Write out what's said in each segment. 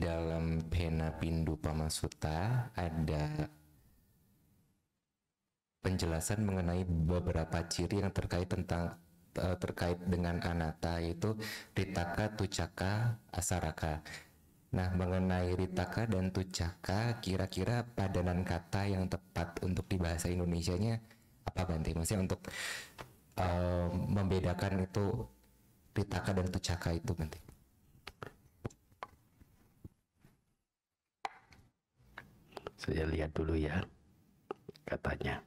dalam Pena Pindu Pamasutta ada penjelasan mengenai beberapa ciri yang terkait dengan anatta, yaitu Ritaka, Tucaka, Asaraka. Nah, mengenai Ritaka dan Tucaka, kira-kira padanan kata yang tepat untuk di bahasa Indonesianya apa, Bante? Maksudnya untuk membedakan itu Ritaka dan Tucaka itu, Bante. Saya lihat dulu ya katanya.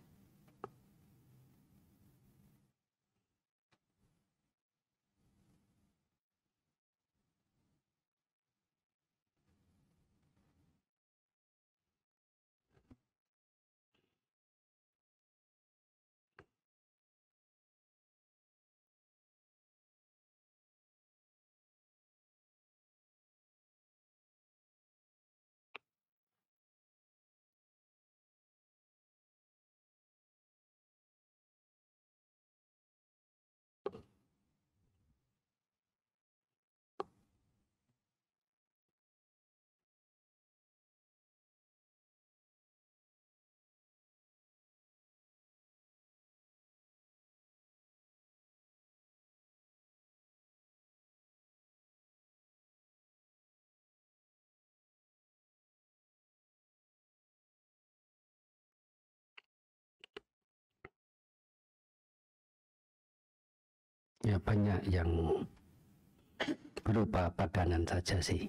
Ya banyak yang berupa padanan saja sih.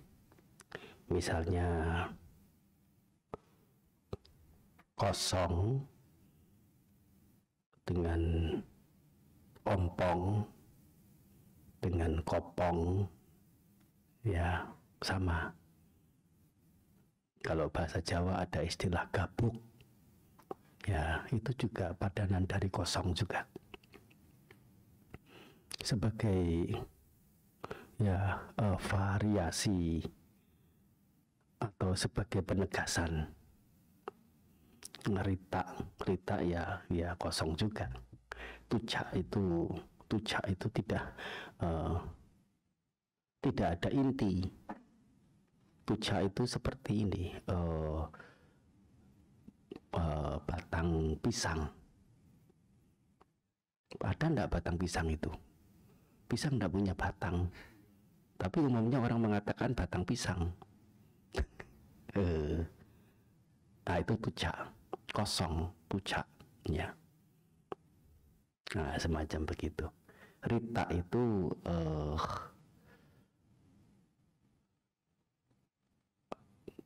Misalnya kosong dengan ompong dengan kopong, ya sama. Kalau bahasa Jawa ada istilah gabuk, ya itu juga padanan dari kosong juga. Sebagai ya variasi atau sebagai penegasan. Rita ya kosong juga. Tucak itu tidak ada inti. Tucak itu seperti ini, batang pisang. Ada enggak batang pisang itu? Pisang enggak punya batang, tapi umumnya orang mengatakan batang pisang. Nah itu tucak, kosong, tucak, ya. Nah semacam begitu. Rita itu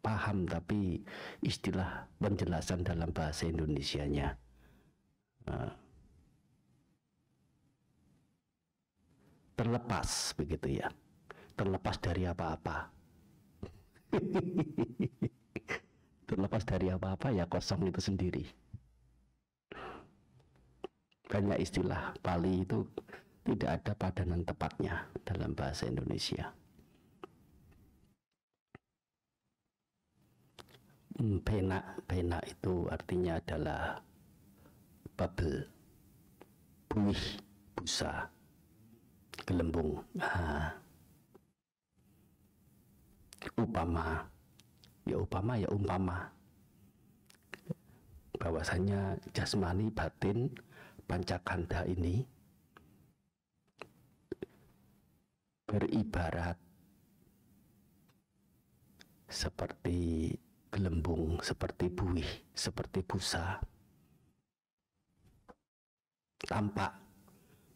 paham, tapi istilah penjelasan dalam bahasa Indonesianya terlepas begitu ya, terlepas dari apa-apa. Terlepas dari apa-apa ya kosong itu sendiri. Banyak istilah Pali itu tidak ada padanan tepatnya dalam bahasa Indonesia. Pena itu artinya adalah bubble, buih, busa, gelembung. Upama bahwasanya jasmani batin pancakanda ini beribarat seperti gelembung, seperti buih, seperti busa, tampak,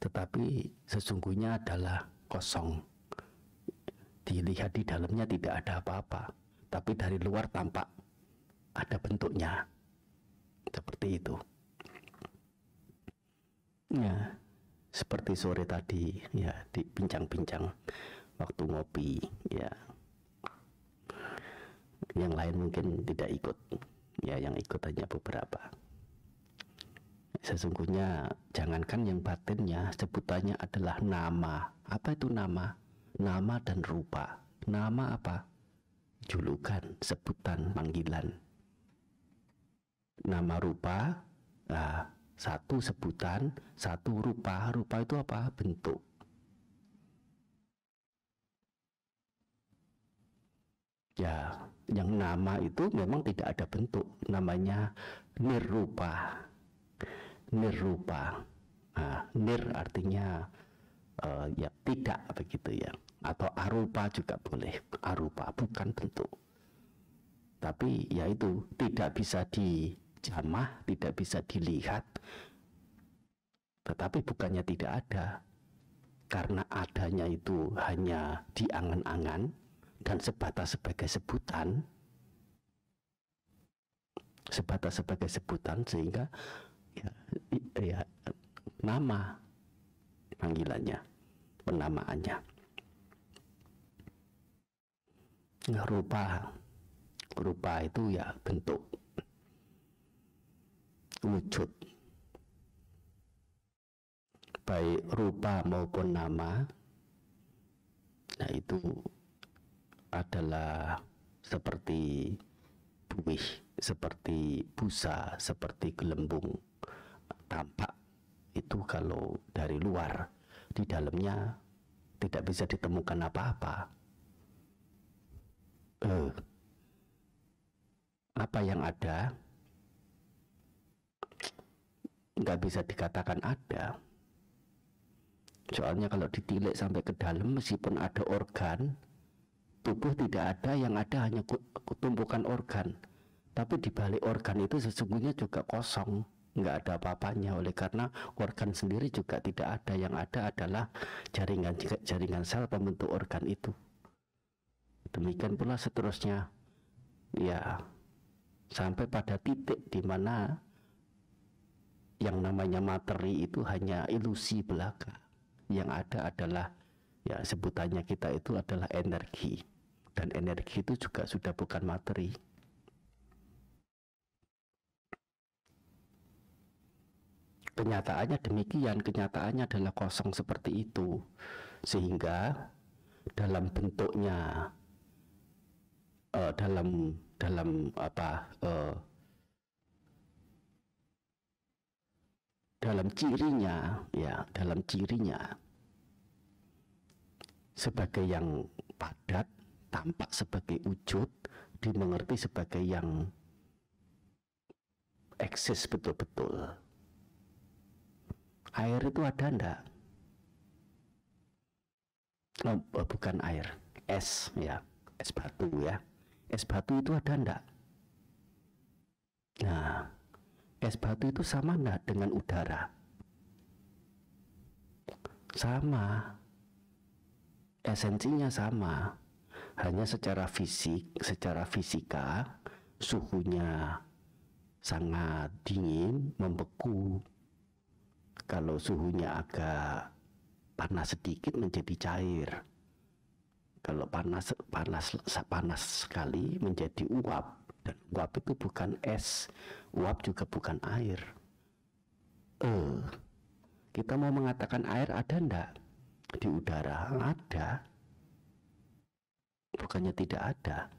tetapi sesungguhnya adalah kosong. Dilihat di dalamnya tidak ada apa-apa, tapi dari luar tampak ada bentuknya, seperti itu. Ya, seperti sore tadi, ya, di bincang-bincang waktu ngopi, ya. Yang lain mungkin tidak ikut, ya, yang ikut hanya beberapa. Sesungguhnya jangankan yang batinnya, sebutannya adalah nama. Apa itu nama? Nama dan rupa. Nama apa? Julukan, sebutan, panggilan. Nama rupa, satu sebutan, satu rupa. Rupa itu apa? Bentuk. Ya, yang nama itu memang tidak ada bentuk, namanya nirrupa. Nirrupa. Nah, nir artinya ya tidak begitu ya, atau arupa juga boleh. Arupa bukan bentuk, tapi ya itu tidak bisa dijamah, tidak bisa dilihat. Tetapi bukannya tidak ada, karena adanya itu hanya di angan-angan dan sebatas sebagai sebutan, sehingga ya nama panggilannya, penamaannya. Nah, rupa itu ya bentuk, wujud, baik rupa maupun nama. Nah, itu adalah seperti buih, seperti busa, seperti gelembung. Tampak itu kalau dari luar, di dalamnya tidak bisa ditemukan apa-apa. Apa yang ada nggak bisa dikatakan ada. Soalnya kalau ditilik sampai ke dalam, meskipun ada organ tubuh, tidak ada, yang ada hanya tumpukan organ. Tapi di balik organ itu sesungguhnya juga kosong, nggak ada apa-apanya. Oleh karena organ sendiri juga tidak ada, yang ada adalah jaringan sel pembentuk organ itu. Demikian pula seterusnya, ya sampai pada titik di mana yang namanya materi itu hanya ilusi belaka. Yang ada adalah, ya sebutannya kita itu adalah energi, dan energi itu juga sudah bukan materi. Kenyataannya demikian, kenyataannya adalah kosong seperti itu, sehingga dalam bentuknya, dalam cirinya, ya dalam cirinya sebagai yang padat, tampak sebagai wujud, dimengerti sebagai yang eksis betul-betul. Air itu ada enggak? Oh, bukan air, es ya, es batu ya. Es batu itu ada enggak? Nah, es batu itu sama enggak dengan udara? Sama. Esensinya sama. Hanya secara fisik, secara fisika, suhunya sangat dingin, membeku. Kalau suhunya agak panas sedikit menjadi cair. Kalau panas sekali menjadi uap. Dan uap itu bukan es, uap juga bukan air. Kita mau mengatakan air ada enggak di udara? Ada. Bukannya tidak ada.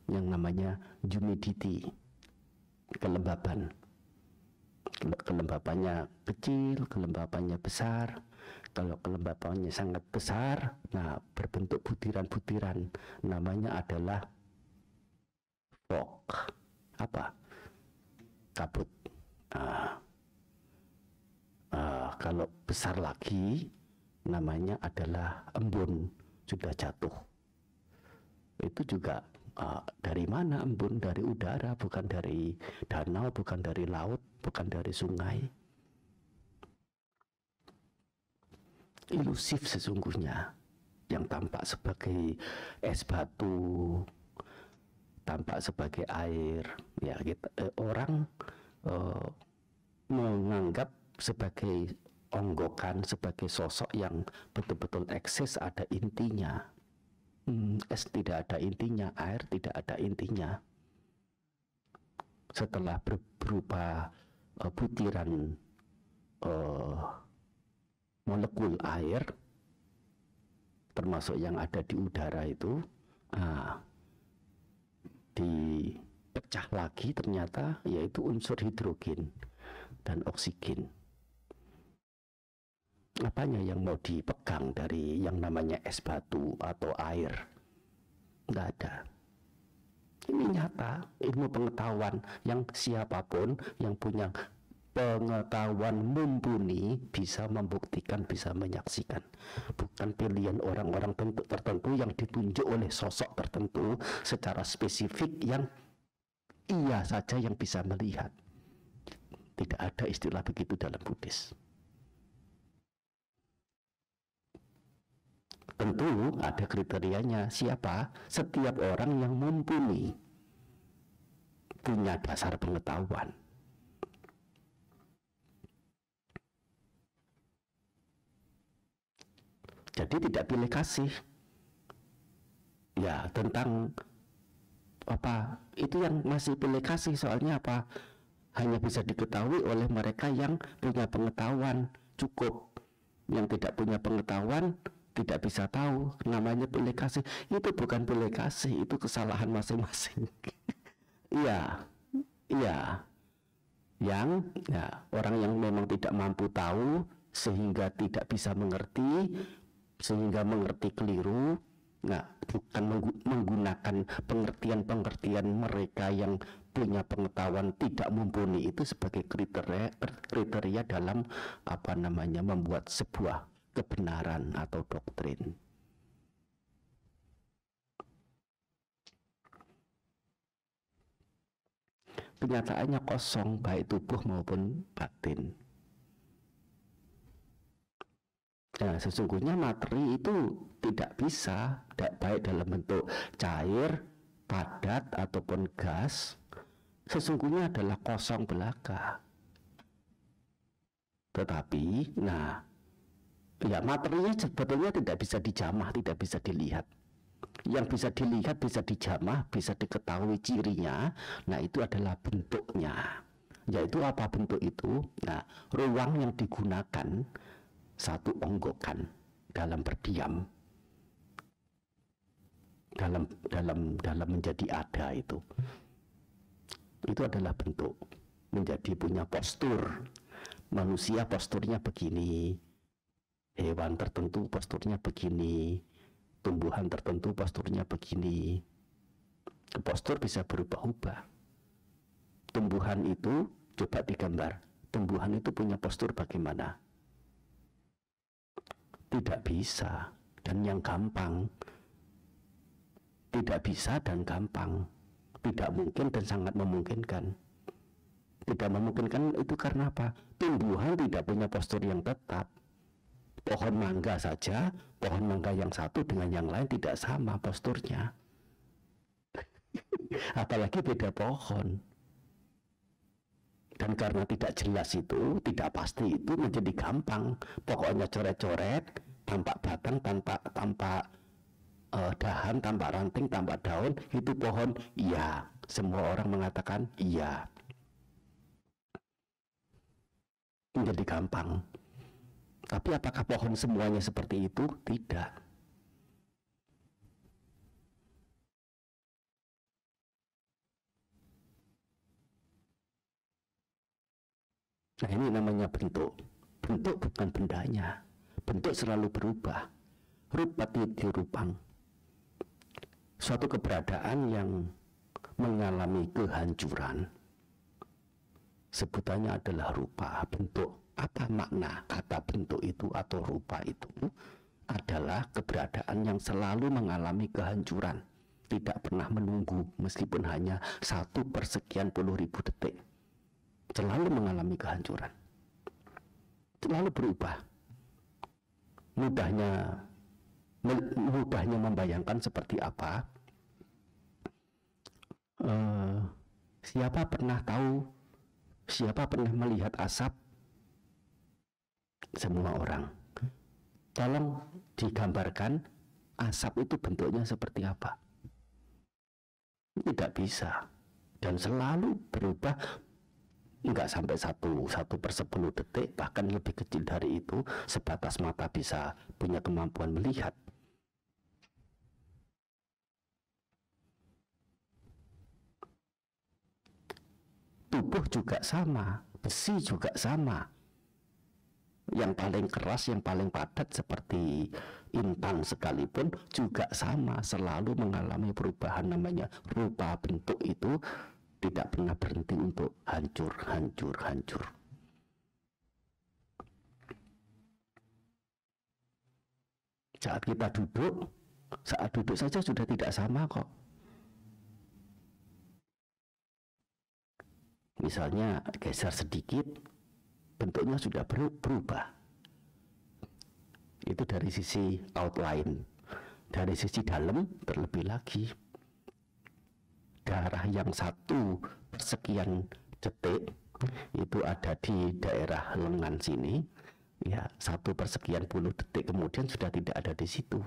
Yang namanya humidity, kelembaban. Kelembabannya kecil, kelembabannya besar. Kalau kelembabannya sangat besar, nah berbentuk butiran-butiran, namanya adalah fog. Apa? Kabut. Kalau besar lagi, namanya adalah embun, sudah jatuh. Itu juga dari mana embun? Dari udara, bukan dari danau, bukan dari laut, bukan dari sungai. Ilusif sesungguhnya, yang tampak sebagai es batu, tampak sebagai air. Ya, orang menganggap sebagai onggokan, sebagai sosok yang betul-betul eksis, ada intinya. Es tidak ada intinya, air tidak ada intinya. Setelah berupa butiran molekul air, termasuk yang ada di udara itu, dipecah lagi ternyata, yaitu unsur hidrogen dan oksigen. apanya yang mau dipegang dari yang namanya es batu atau air? Nggak ada. Ini nyata, ilmu pengetahuan yang siapapun yang punya pengetahuan mumpuni bisa membuktikan, bisa menyaksikan. Bukan pilihan orang-orang tertentu yang ditunjuk oleh sosok tertentu secara spesifik yang ia saja yang bisa melihat. Tidak ada istilah begitu dalam Buddhis. Tentu ada kriterianya. Siapa? Setiap orang yang mumpuni, punya dasar pengetahuan. Jadi tidak pilih kasih. Ya, tentang apa? Itu yang masih pilih kasih, soalnya apa? Hanya bisa diketahui oleh mereka yang punya pengetahuan cukup. Yang tidak punya pengetahuan tidak bisa tahu. Namanya pilih kasih. Itu bukan pilih kasih, itu kesalahan masing-masing. Iya, iya. Yang orang yang memang tidak mampu tahu sehingga tidak bisa mengerti, sehingga mengerti keliru. Bukan menggunakan pengertian-pengertian mereka yang punya pengetahuan tidak mumpuni itu sebagai kriteria dalam membuat sebuah kebenaran atau doktrin. Kenyataannya kosong, baik tubuh maupun batin. Nah, sesungguhnya materi itu tidak bisa, baik dalam bentuk cair, padat, ataupun gas, sesungguhnya adalah kosong belaka. Tetapi, materinya sebetulnya tidak bisa dijamah, tidak bisa dilihat. Yang bisa dilihat, bisa dijamah, bisa diketahui cirinya, itu adalah bentuknya. Yaitu apa bentuk itu? Ruang yang digunakan satu onggokan dalam berdiam, dalam menjadi ada itu adalah bentuk, menjadi punya postur. Manusia posturnya begini, hewan tertentu posturnya begini, tumbuhan tertentu posturnya begini. Postur bisa berubah-ubah. Tumbuhan itu, coba digambar, tumbuhan itu punya postur bagaimana? Tidak bisa, dan yang gampang. Tidak bisa dan gampang. Tidak mungkin dan sangat memungkinkan. Tidak memungkinkan itu karena apa? Tumbuhan tidak punya postur yang tetap. Pohon mangga saja, pohon mangga yang satu dengan yang lain tidak sama posturnya. Apalagi beda pohon. Dan karena tidak jelas itu, tidak pasti itu, menjadi gampang. Pokoknya coret-coret, tampak batang, tampak dahan, tampak ranting, tampak daun, itu pohon. Iya, semua orang mengatakan iya. Menjadi gampang. Tapi apakah pohon semuanya seperti itu? Tidak. Nah, ini namanya bentuk. Bentuk bukan bendanya. Bentuk selalu berubah. Rupati dirupang. Suatu keberadaan yang mengalami kehancuran. Sebutannya adalah rupa, bentuk. Apa makna kata bentuk itu atau rupa itu? Adalah keberadaan yang selalu mengalami kehancuran. Tidak pernah menunggu meskipun hanya 1/sekian puluh ribu detik. Selalu mengalami kehancuran, selalu berubah. Mudahnya membayangkan seperti apa? Siapa pernah tahu? Siapa pernah melihat asap? Semua orang. Tolong digambarkan asap itu bentuknya seperti apa? Tidak bisa, dan selalu berubah. Enggak sampai 1/10 detik, bahkan lebih kecil dari itu, sebatas mata bisa punya kemampuan melihat. Tubuh juga sama, besi juga sama. yang paling keras, yang paling padat seperti intan sekalipun juga sama, selalu mengalami perubahan. Namanya rupa bentuk itu tidak pernah berhenti untuk hancur, hancur, hancur. Saat kita duduk, saat duduk saja sudah tidak sama kok. Misalnya geser sedikit, bentuknya sudah berubah. Itu dari sisi outline. Dari sisi dalam terlebih lagi, darah yang 1/sekian detik itu ada di daerah lengan sini, ya 1/sekian puluh detik kemudian sudah tidak ada di situ.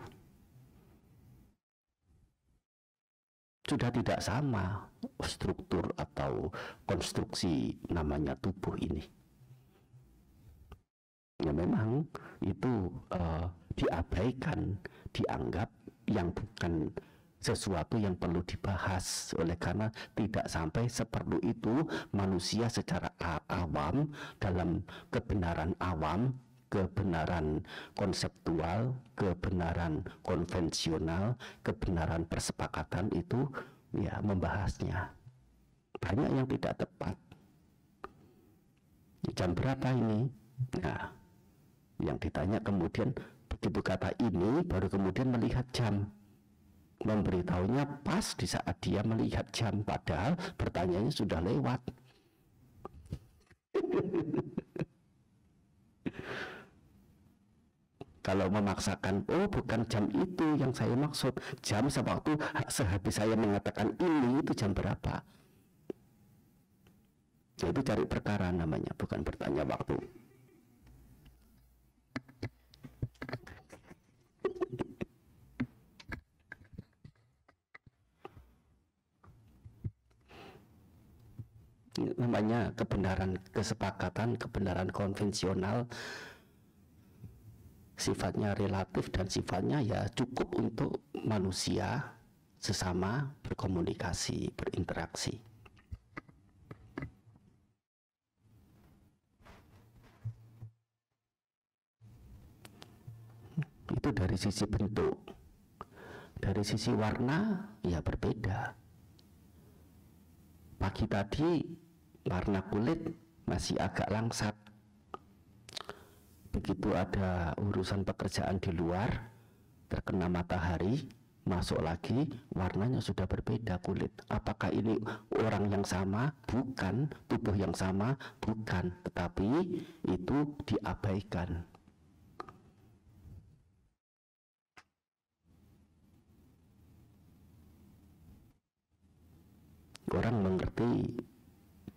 Sudah tidak sama struktur atau konstruksi namanya tubuh ini. Ya memang itu diabaikan, dianggap yang bukan sesuatu yang perlu dibahas, oleh karena tidak sampai seperlu itu manusia secara awam, dalam kebenaran awam, kebenaran konseptual, kebenaran konvensional, kebenaran persepakatan itu ya membahasnya. Banyak yang tidak tepat. Jam berapa ini? Nah, yang ditanya kemudian begitu kata ini baru kemudian melihat jam. Memberitahunya pas di saat dia melihat jam, padahal pertanyaannya sudah lewat. Kalau memaksakan, oh bukan jam itu yang saya maksud, jam sewaktu sehabis saya mengatakan ini itu jam berapa. Itu cari perkara namanya, bukan bertanya waktu. Namanya kebenaran kesepakatan, kebenaran konvensional, sifatnya relatif dan sifatnya ya cukup untuk manusia sesama berkomunikasi, berinteraksi. Itu dari sisi bentuk. Dari sisi warna ya berbeda. Pagi tadi warna kulit masih agak langsat. Begitu ada urusan pekerjaan di luar, terkena matahari, masuk lagi, warnanya sudah berbeda kulit. Apakah ini orang yang sama? Bukan. Tubuh yang sama? Bukan. Tetapi itu diabaikan. Orang mengerti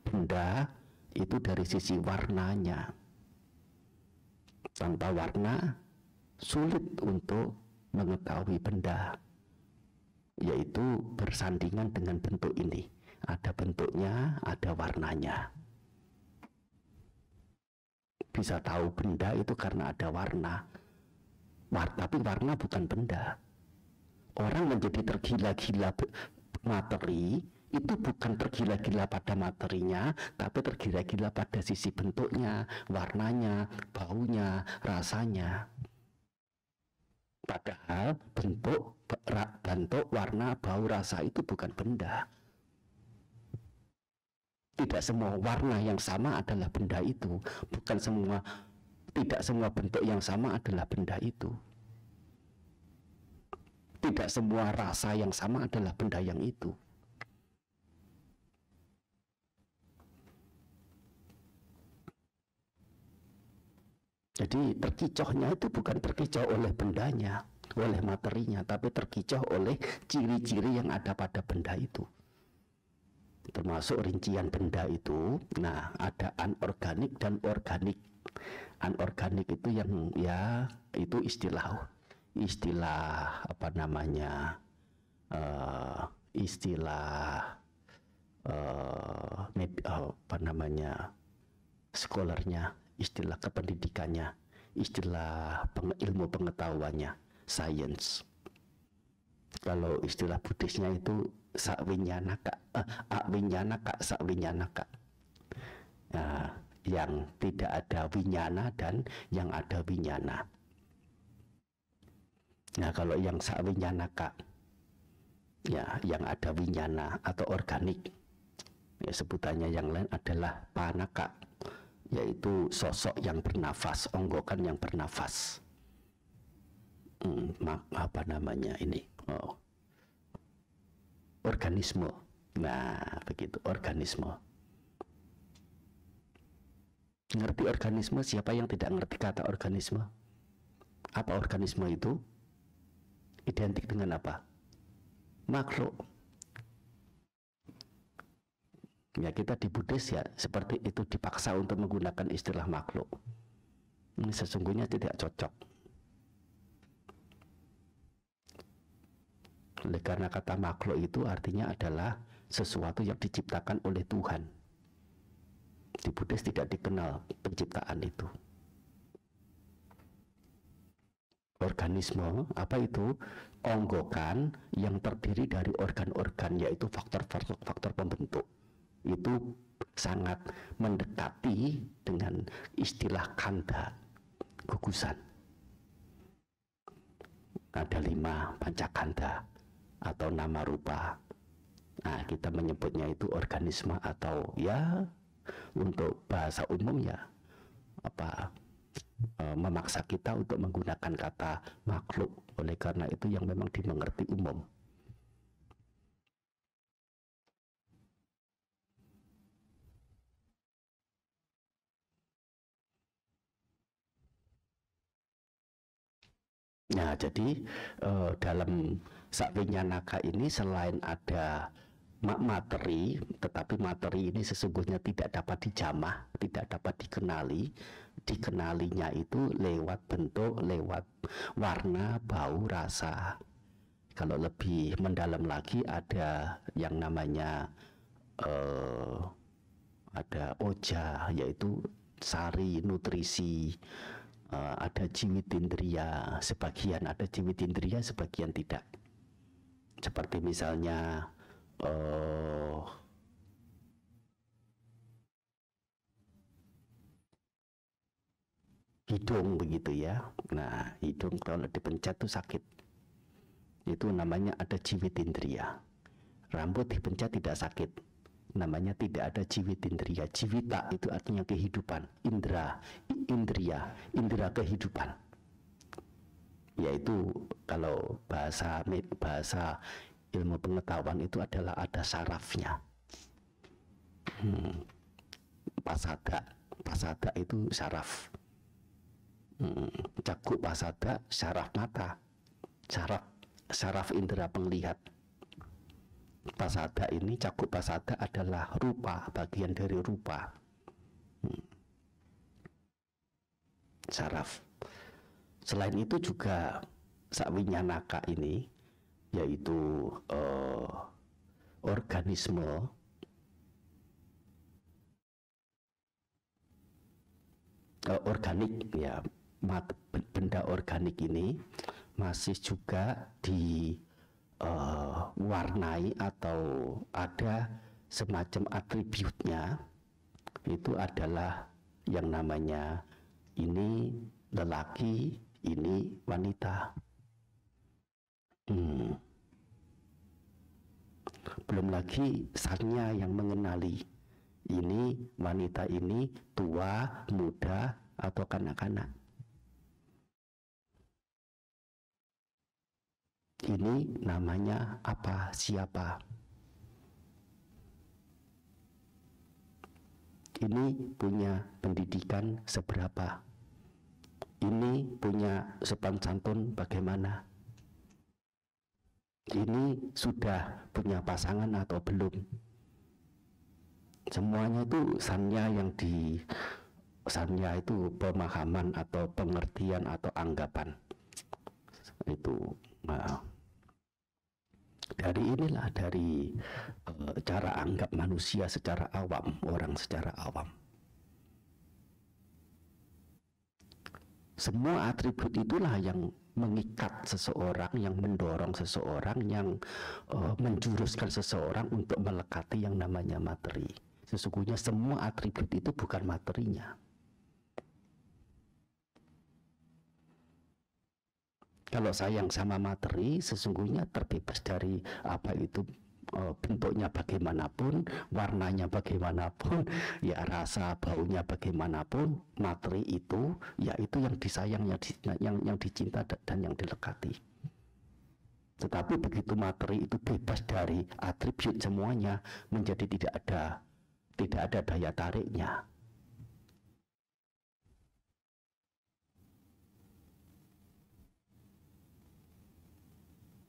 benda itu dari sisi warnanya. Tanpa warna sulit untuk mengetahui benda, yaitu bersandingan dengan bentuk ini. Ada bentuknya, ada warnanya. Bisa tahu benda itu karena ada warna. Tapi warna bukan benda. Orang menjadi tergila-gila materi itu bukan tergila-gila pada materinya, tapi tergila-gila pada sisi bentuknya, warnanya, baunya, rasanya. Padahal bentuk, warna, bau, rasa itu bukan benda. Tidak semua warna yang sama adalah benda itu. Tidak semua bentuk yang sama adalah benda itu. Tidak semua rasa yang sama adalah benda yang itu. Jadi terkicohnya itu bukan terkicoh oleh bendanya, oleh materinya, tapi terkicoh oleh ciri-ciri yang ada pada benda itu. Termasuk rincian benda itu, nah ada anorganik dan organik. Anorganik itu yang ya itu istilah apa namanya, apa namanya, scholarnya, istilah kependidikannya, istilah ilmu pengetahuannya, science. Kalau istilah Buddhisnya itu sakwinyana kak, sakwinyana kak. Nah, yang tidak ada winyana dan yang ada winyana. Nah, kalau yang sawinyana-ka, ya, yang ada winyana atau organik, ya, sebutannya yang lain adalah panaka, yaitu sosok yang bernafas, onggokan yang bernafas. Apa namanya ini? Organisme. Nah, begitu, organisme. Ngerti organisme? Siapa yang tidak ngerti kata organisme? Apa organisme itu? Identik dengan apa? Makhluk. Ya, kita di Buddhis ya seperti itu, dipaksa untuk menggunakan istilah makhluk. Ini sesungguhnya tidak cocok. Oleh karena kata makhluk itu artinya adalah sesuatu yang diciptakan oleh Tuhan. Di Buddhis tidak dikenal penciptaan itu. Organisme, apa itu? Onggokan yang terdiri dari organ-organ, yaitu faktor pembentuk. Itu sangat mendekati dengan istilah khandha, gugusan. Ada 5 pancakhandha atau nama rupa. Nah, kita menyebutnya itu organisme, atau ya untuk bahasa umum ya memaksa kita untuk menggunakan kata makhluk, oleh karena itu yang memang dimengerti umum. Nah, jadi dalam savinyanaka ini selain ada materi, tetapi materi ini sesungguhnya tidak dapat dijamah, tidak dapat dikenali. Dikenalinya itu lewat bentuk, lewat warna, bau, rasa. Kalau lebih mendalam lagi ada yang namanya ada oja, yaitu sari, nutrisi. Ada jiwitindriya, sebagian ada jiwitindriya, sebagian tidak. Seperti misalnya hidung begitu ya. Nah, hidung kalau dipencet itu sakit. Itu namanya ada jiwitindriya. Rambut dipencet tidak sakit. Namanya tidak ada jiwitindriya. Jiwita itu artinya kehidupan. Indriya, indera kehidupan. Yaitu kalau bahasa ilmu pengetahuan itu adalah ada sarafnya. Pasada itu saraf. Caku pasada, saraf mata. Saraf indera penglihat. Pasada ini, cakup pasada adalah rupa, bagian dari rupa. Saraf. Selain itu juga savinyanaka ini, yaitu organisme, organik ya, benda organik ini masih juga warnai atau ada semacam atributnya. Itu adalah yang namanya ini lelaki, ini wanita. Belum lagi sanya yang mengenali ini wanita ini tua, muda, atau kanak-kanak. Ini namanya apa, siapa. Ini punya pendidikan seberapa. Ini punya sopan santun bagaimana. Ini sudah punya pasangan atau belum. Semuanya itu sanya sanya itu pemahaman atau pengertian atau anggapan. Itu dari cara anggap manusia secara awam, orang secara awam. Semua atribut itulah yang mengikat seseorang, yang mendorong seseorang, yang menjuruskan seseorang untuk melekati yang namanya materi. Sesungguhnya semua atribut itu bukan materinya. Kalau sayang sama materi, sesungguhnya terbebas dari apa itu bentuknya bagaimanapun, warnanya bagaimanapun, ya rasa baunya bagaimanapun, materi itu, ya itu yang disayang, yang dicinta dan yang dilekati. Tetapi begitu materi itu bebas dari atribut semuanya, menjadi tidak ada daya tariknya.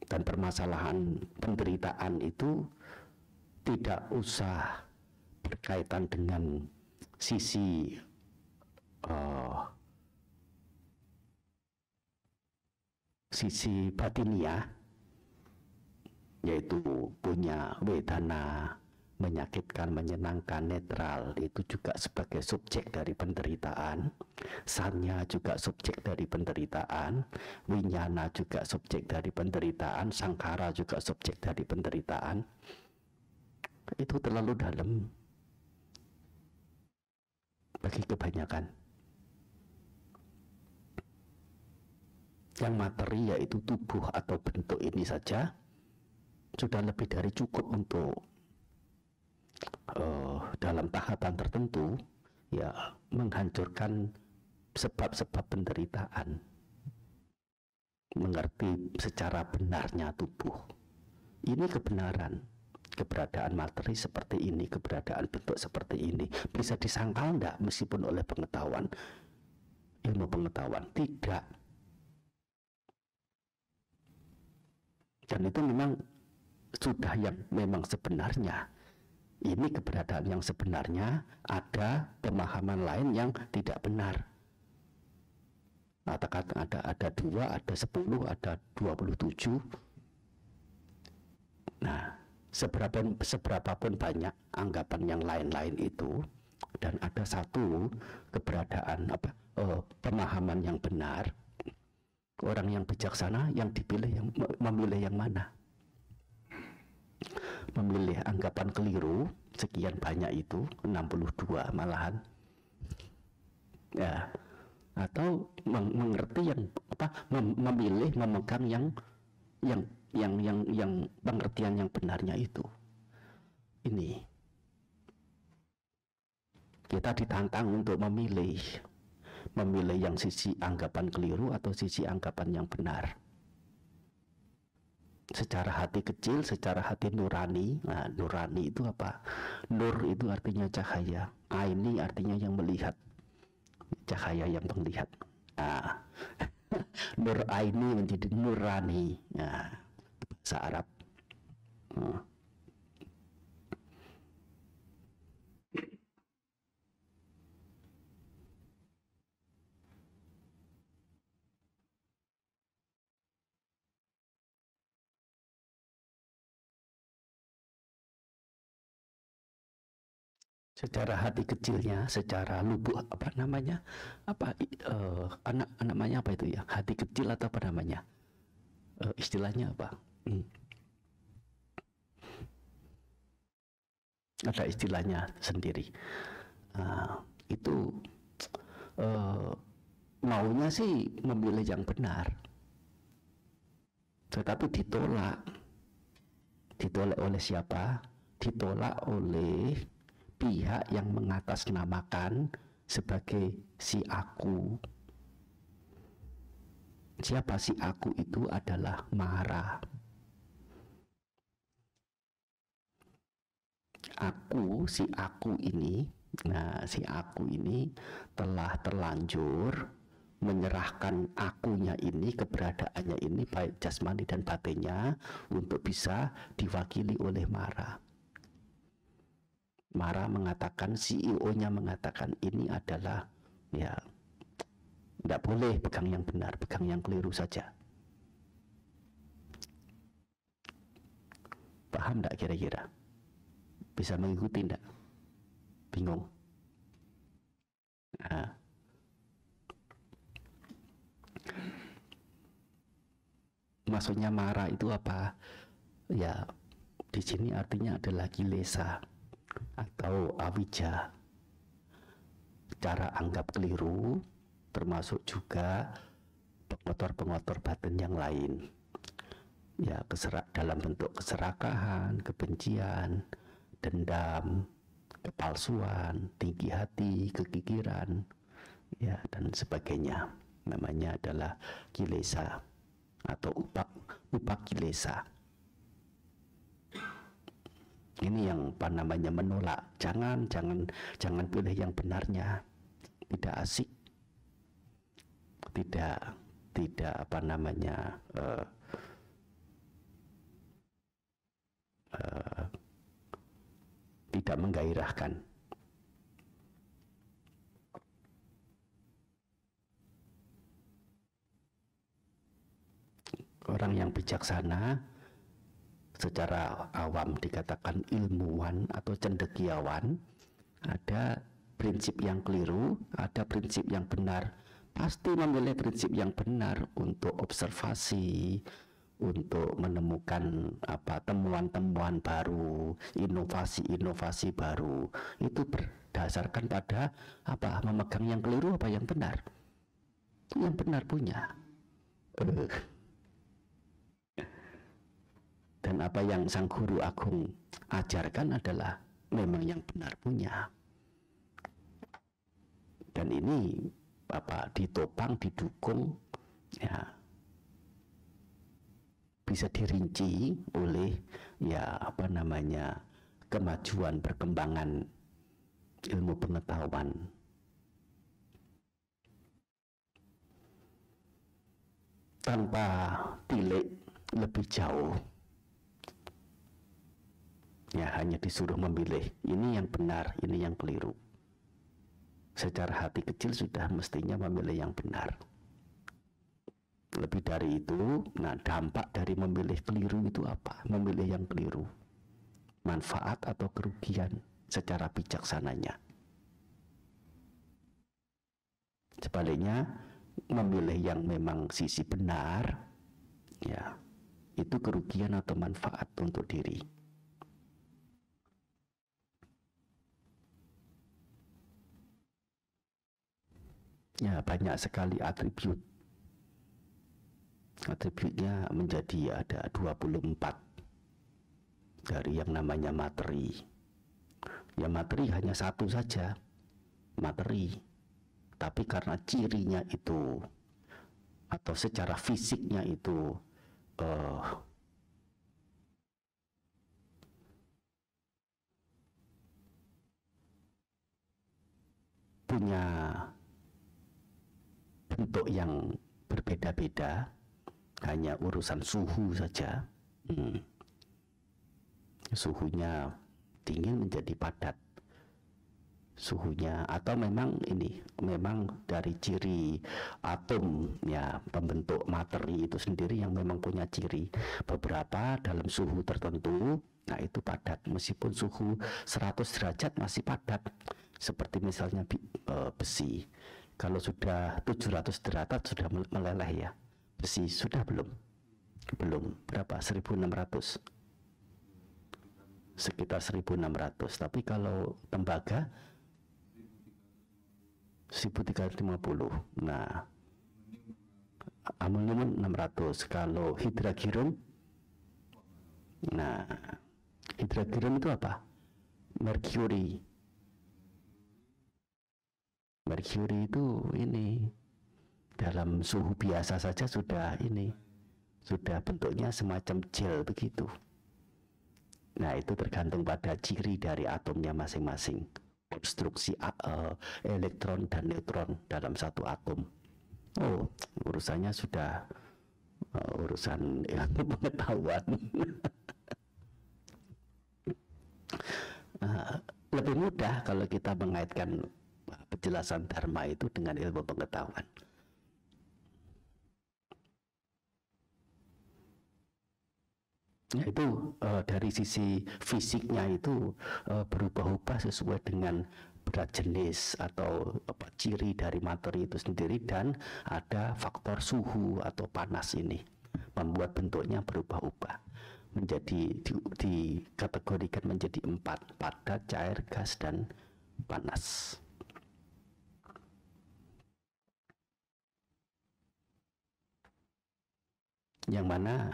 Dan permasalahan penderitaan itu tidak usah berkaitan dengan sisi sisi batiniah, yaitu punya wedana menyakitkan, menyenangkan, netral, itu juga sebagai subjek dari penderitaan. Sanya juga subjek dari penderitaan, winyana juga subjek dari penderitaan, sangkara juga subjek dari penderitaan. Itu terlalu dalam bagi kebanyakan. Yang materi, yaitu tubuh atau bentuk ini saja, sudah lebih dari cukup untuk dalam tahapan tertentu ya menghancurkan sebab-sebab penderitaan. Mengerti secara benarnya tubuh. Ini kebenaran. Keberadaan materi seperti ini, keberadaan bentuk seperti ini bisa disangkal enggak meskipun oleh pengetahuan, ilmu pengetahuan? Tidak. Dan itu memang sudah yang memang sebenarnya. Ini keberadaan yang sebenarnya, ada pemahaman lain yang tidak benar. Katakan ada 2, ada 10, ada 27. Nah, seberapapun banyak anggapan yang lain-lain itu, dan ada satu keberadaan pemahaman yang benar, orang yang bijaksana yang memilih yang mana? Memilih anggapan keliru sekian banyak itu, 62 malahan, ya, atau mengerti memilih memegang yang pengertian yang benarnya itu. Ini kita ditantang untuk memilih yang sisi anggapan keliru atau sisi anggapan yang benar. Secara hati kecil, secara hati nurani. Nah, nurani itu apa? Nur itu artinya cahaya, aini artinya yang melihat, cahaya yang melihat. Nah, nur aini menjadi nurani. Nah, bahasa Arab. Secara hati kecilnya, secara lubuk namanya apa itu ya, hati kecil atau apa namanya, istilahnya apa, ada istilahnya sendiri. Itu maunya sih memilih yang benar, tetapi ditolak oleh siapa? Ditolak oleh pihak yang mengatasnamakan sebagai si aku. Siapa si aku itu? Adalah Mara. Si aku ini telah terlanjur menyerahkan akunya ini, keberadaannya ini, baik jasmani dan batinnya, untuk bisa diwakili oleh Mara. Mara mengatakan, CEO-nya mengatakan, ini adalah, ya, tidak boleh pegang yang benar, pegang yang keliru saja. Paham tidak kira-kira? Bisa mengikuti tidak? Bingung? Nah, maksudnya Mara itu apa? Ya, di sini artinya adalah kilesa. atau awija. Cara anggap keliru termasuk juga pengotor-pengotor batin yang lain, ya, dalam bentuk keserakahan, kebencian, dendam, kepalsuan, tinggi hati, kekikiran, ya, dan sebagainya. Namanya adalah kilesa atau upakilesa. Ini yang apa namanya menolak. Jangan pilih yang benarnya. Tidak asik. Tidak apa namanya tidak menggairahkan. Orang yang bijaksana secara awam dikatakan ilmuwan atau cendekiawan, ada prinsip yang keliru, ada prinsip yang benar. Pasti memilih prinsip yang benar untuk observasi, untuk menemukan apa temuan-temuan baru, inovasi-inovasi baru. Itu berdasarkan pada apa? Memegang yang keliru apa yang benar? Yang benar punya. Dan apa yang sang guru agung ajarkan adalah memang yang benar punya. Dan ini apa ditopang, didukung, ya, bisa dirinci oleh ya apa namanya kemajuan perkembangan ilmu pengetahuan. Tanpa tilik lebih jauh, ya, hanya disuruh memilih ini yang benar, ini yang keliru. Secara hati kecil sudah mestinya memilih yang benar. Lebih dari itu, nah dampak dari memilih keliru itu apa? Memilih yang keliru, manfaat atau kerugian secara bijaksananya. Sebaliknya, memilih yang memang sisi benar, ya, itu kerugian atau manfaat untuk diri. Ya, banyak sekali atributnya menjadi ada 24 dari yang namanya materi. Ya, materi hanya satu saja, materi, tapi karena cirinya itu atau secara fisiknya itu punya bentuk yang berbeda-beda, hanya urusan suhu saja. Suhunya dingin menjadi padat, suhunya, atau memang dari ciri atom, ya, pembentuk materi itu sendiri yang memang punya ciri. Beberapa dalam suhu tertentu, nah itu padat, meskipun suhu 100 derajat masih padat. Seperti misalnya besi, kalau sudah 700 derajat sudah meleleh, ya. Besi sudah belum? Berapa? 1600, sekitar 1600. Tapi kalau tembaga 1350. Nah, aluminium 600. Kalau hidragirum, nah, hidragirum itu apa? Merkuri itu ini dalam suhu biasa saja sudah bentuknya semacam gel begitu. Nah, itu tergantung pada ciri dari atomnya masing-masing, konstruksi elektron dan neutron dalam satu atom. Urusannya sudah urusan ilmu pengetahuan. Lebih mudah kalau kita mengaitkan penjelasan dharma itu dengan ilmu pengetahuan. Itu dari sisi fisiknya itu berubah-ubah sesuai dengan berat jenis atau ciri dari materi itu sendiri, dan ada faktor suhu atau panas ini membuat bentuknya berubah-ubah. dikategorikan menjadi 4: padat, cair, gas, dan panas. Yang mana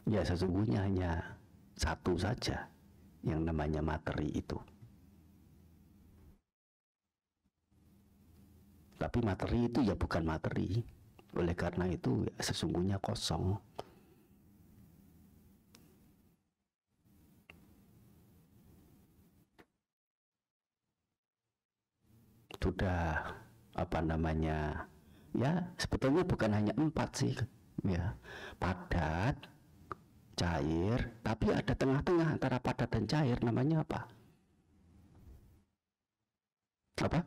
ya sesungguhnya hanya satu saja yang namanya materi itu. Tapi materi itu ya bukan materi. Oleh karena itu ya sesungguhnya kosong. Sudah apa namanya, ya sebetulnya bukan hanya 4 sih ya, padat, cair, tapi ada tengah-tengah antara padat dan cair, namanya apa? Apa?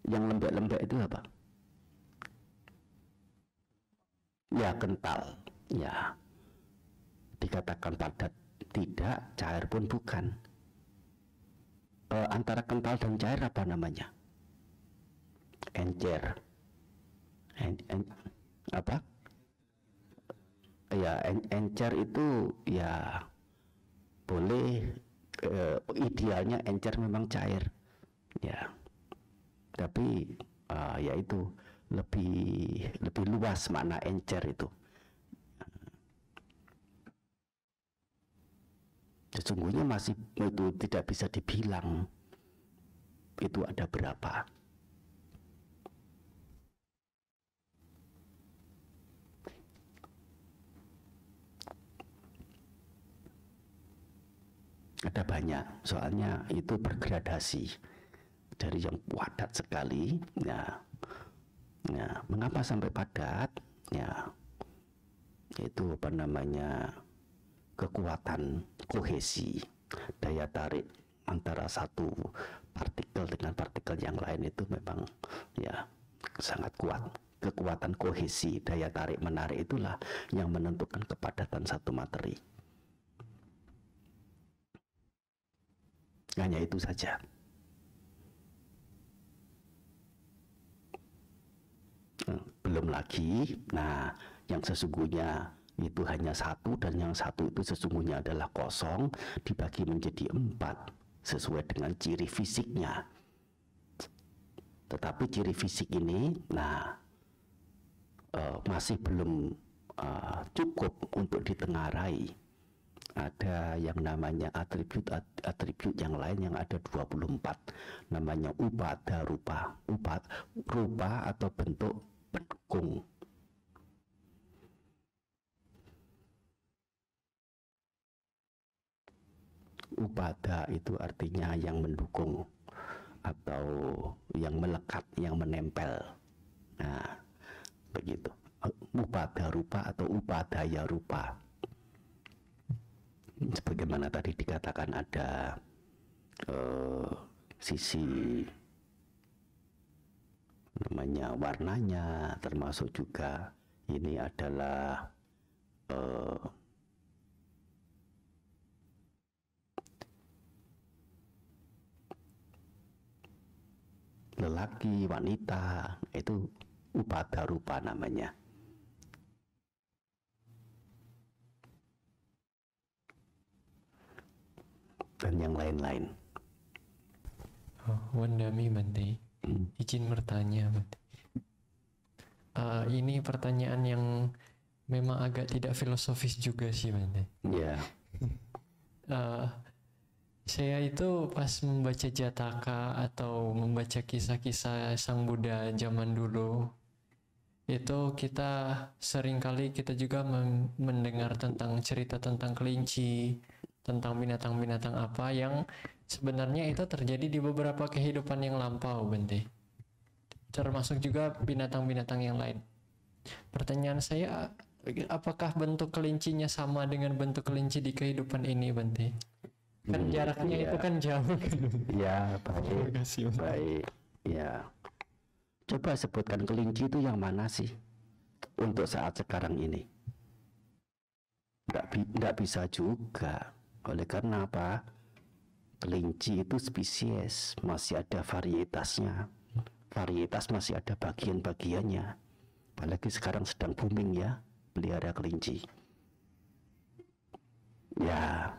Yang lembek-lembek itu apa? Ya kental, ya dikatakan padat tidak, cair pun bukan. Antara kental dan cair apa namanya? Encer. Apa? Ya encer itu ya boleh, idealnya encer memang cair ya, tapi ya itu lebih luas makna encer itu. Sesungguhnya masih itu tidak bisa dibilang itu ada berapa. Ada banyak, soalnya itu bergradasi dari yang padat sekali. Ya, mengapa sampai padat? Ya, itu apa namanya, kekuatan kohesi, daya tarik antara satu partikel dengan partikel yang lain itu memang ya sangat kuat. Kekuatan kohesi, daya tarik menarik itulah yang menentukan kepadatan satu materi. Hanya itu saja. Belum lagi, nah yang sesungguhnya itu hanya satu, dan yang satu itu sesungguhnya adalah kosong, dibagi menjadi 4 sesuai dengan ciri fisiknya. Tetapi ciri fisik ini masih belum cukup untuk ditengarai. Ada yang namanya atribut yang lain yang ada 24, namanya upada rupa. Rupa atau bentuk pendukung. Upada itu artinya yang mendukung atau yang melekat, yang menempel. Nah, begitu. Upada rupa atau upadaya rupa. Sebagaimana tadi dikatakan ada sisi namanya warnanya, termasuk juga ini adalah lelaki, wanita, itu upada rupa namanya. Dan yang lain-lain. Wandami Bante, izin bertanya Bante. Ini pertanyaan yang memang agak tidak filosofis juga sih Bante. Ya. Saya itu pas membaca Jataka atau membaca kisah-kisah Sang Buddha zaman dulu, itu kita seringkali kita juga mendengar tentang cerita tentang kelinci, tentang binatang-binatang apa yang sebenarnya itu terjadi di beberapa kehidupan yang lampau, Bante. Termasuk juga binatang-binatang yang lain. Pertanyaan saya, apakah bentuk kelincinya sama dengan bentuk kelinci di kehidupan ini, Bante? Kan jaraknya itu kan jauh kan? Ya, baik. Ya. Coba sebutkan kelinci itu yang mana sih untuk saat sekarang ini? Nggak bisa juga. Oleh karena apa? Kelinci itu spesies, masih ada varietasnya. Varietas masih ada bagian-bagiannya. Apalagi sekarang sedang booming ya, pelihara kelinci. Ya,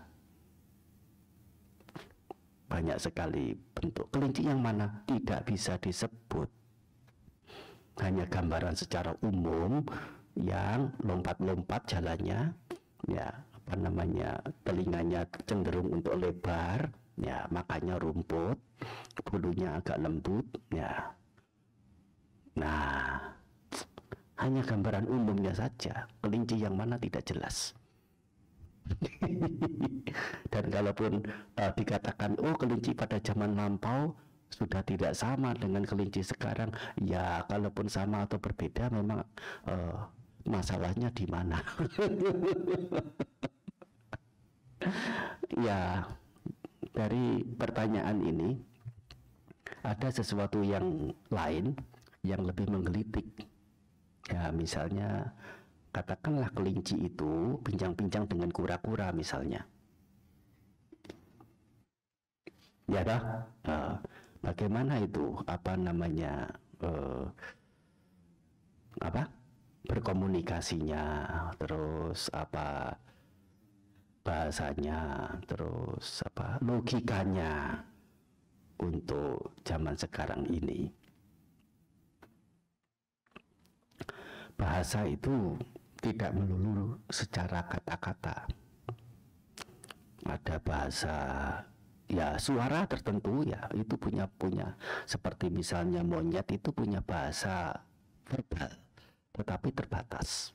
banyak sekali bentuk. Kelinci yang mana tidak bisa disebut. Hanya gambaran secara umum yang lompat-lompat jalannya, ya apa namanya, telinganya cenderung untuk lebar, ya makanya rumput, bulunya agak lembut, ya. Nah, hanya gambaran umumnya saja. Kelinci yang mana tidak jelas. Dan kalaupun dikatakan oh kelinci pada zaman lampau sudah tidak sama dengan kelinci sekarang, ya kalaupun sama atau berbeda memang masalahnya di mana. Ya, dari pertanyaan ini ada sesuatu yang lain yang lebih menggelitik. Ya, misalnya katakanlah kelinci itu bincang-bincang dengan kura-kura misalnya. Ya dah, bagaimana itu apa namanya berkomunikasinya, terus apa bahasanya, terus apa logikanya untuk zaman sekarang ini. Bahasa itu tidak melulu secara kata-kata. Ada bahasa, ya suara tertentu ya itu punya seperti misalnya monyet itu punya bahasa verbal, tetapi terbatas.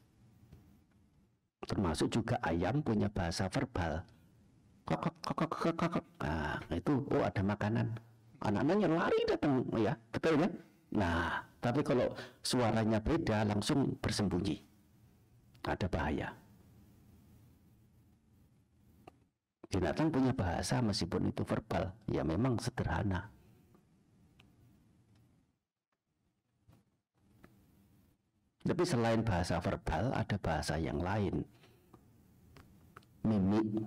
Termasuk juga ayam punya bahasa verbal. Kokok kokok kokok kokok. Nah, itu oh ada makanan. Anak-anaknya lari datang, ya, betul ya? Nah, tapi kalau suaranya beda langsung bersembunyi. Ada bahaya. Binatang punya bahasa meskipun itu verbal, ya memang sederhana. Tapi selain bahasa verbal ada bahasa yang lain. Mimik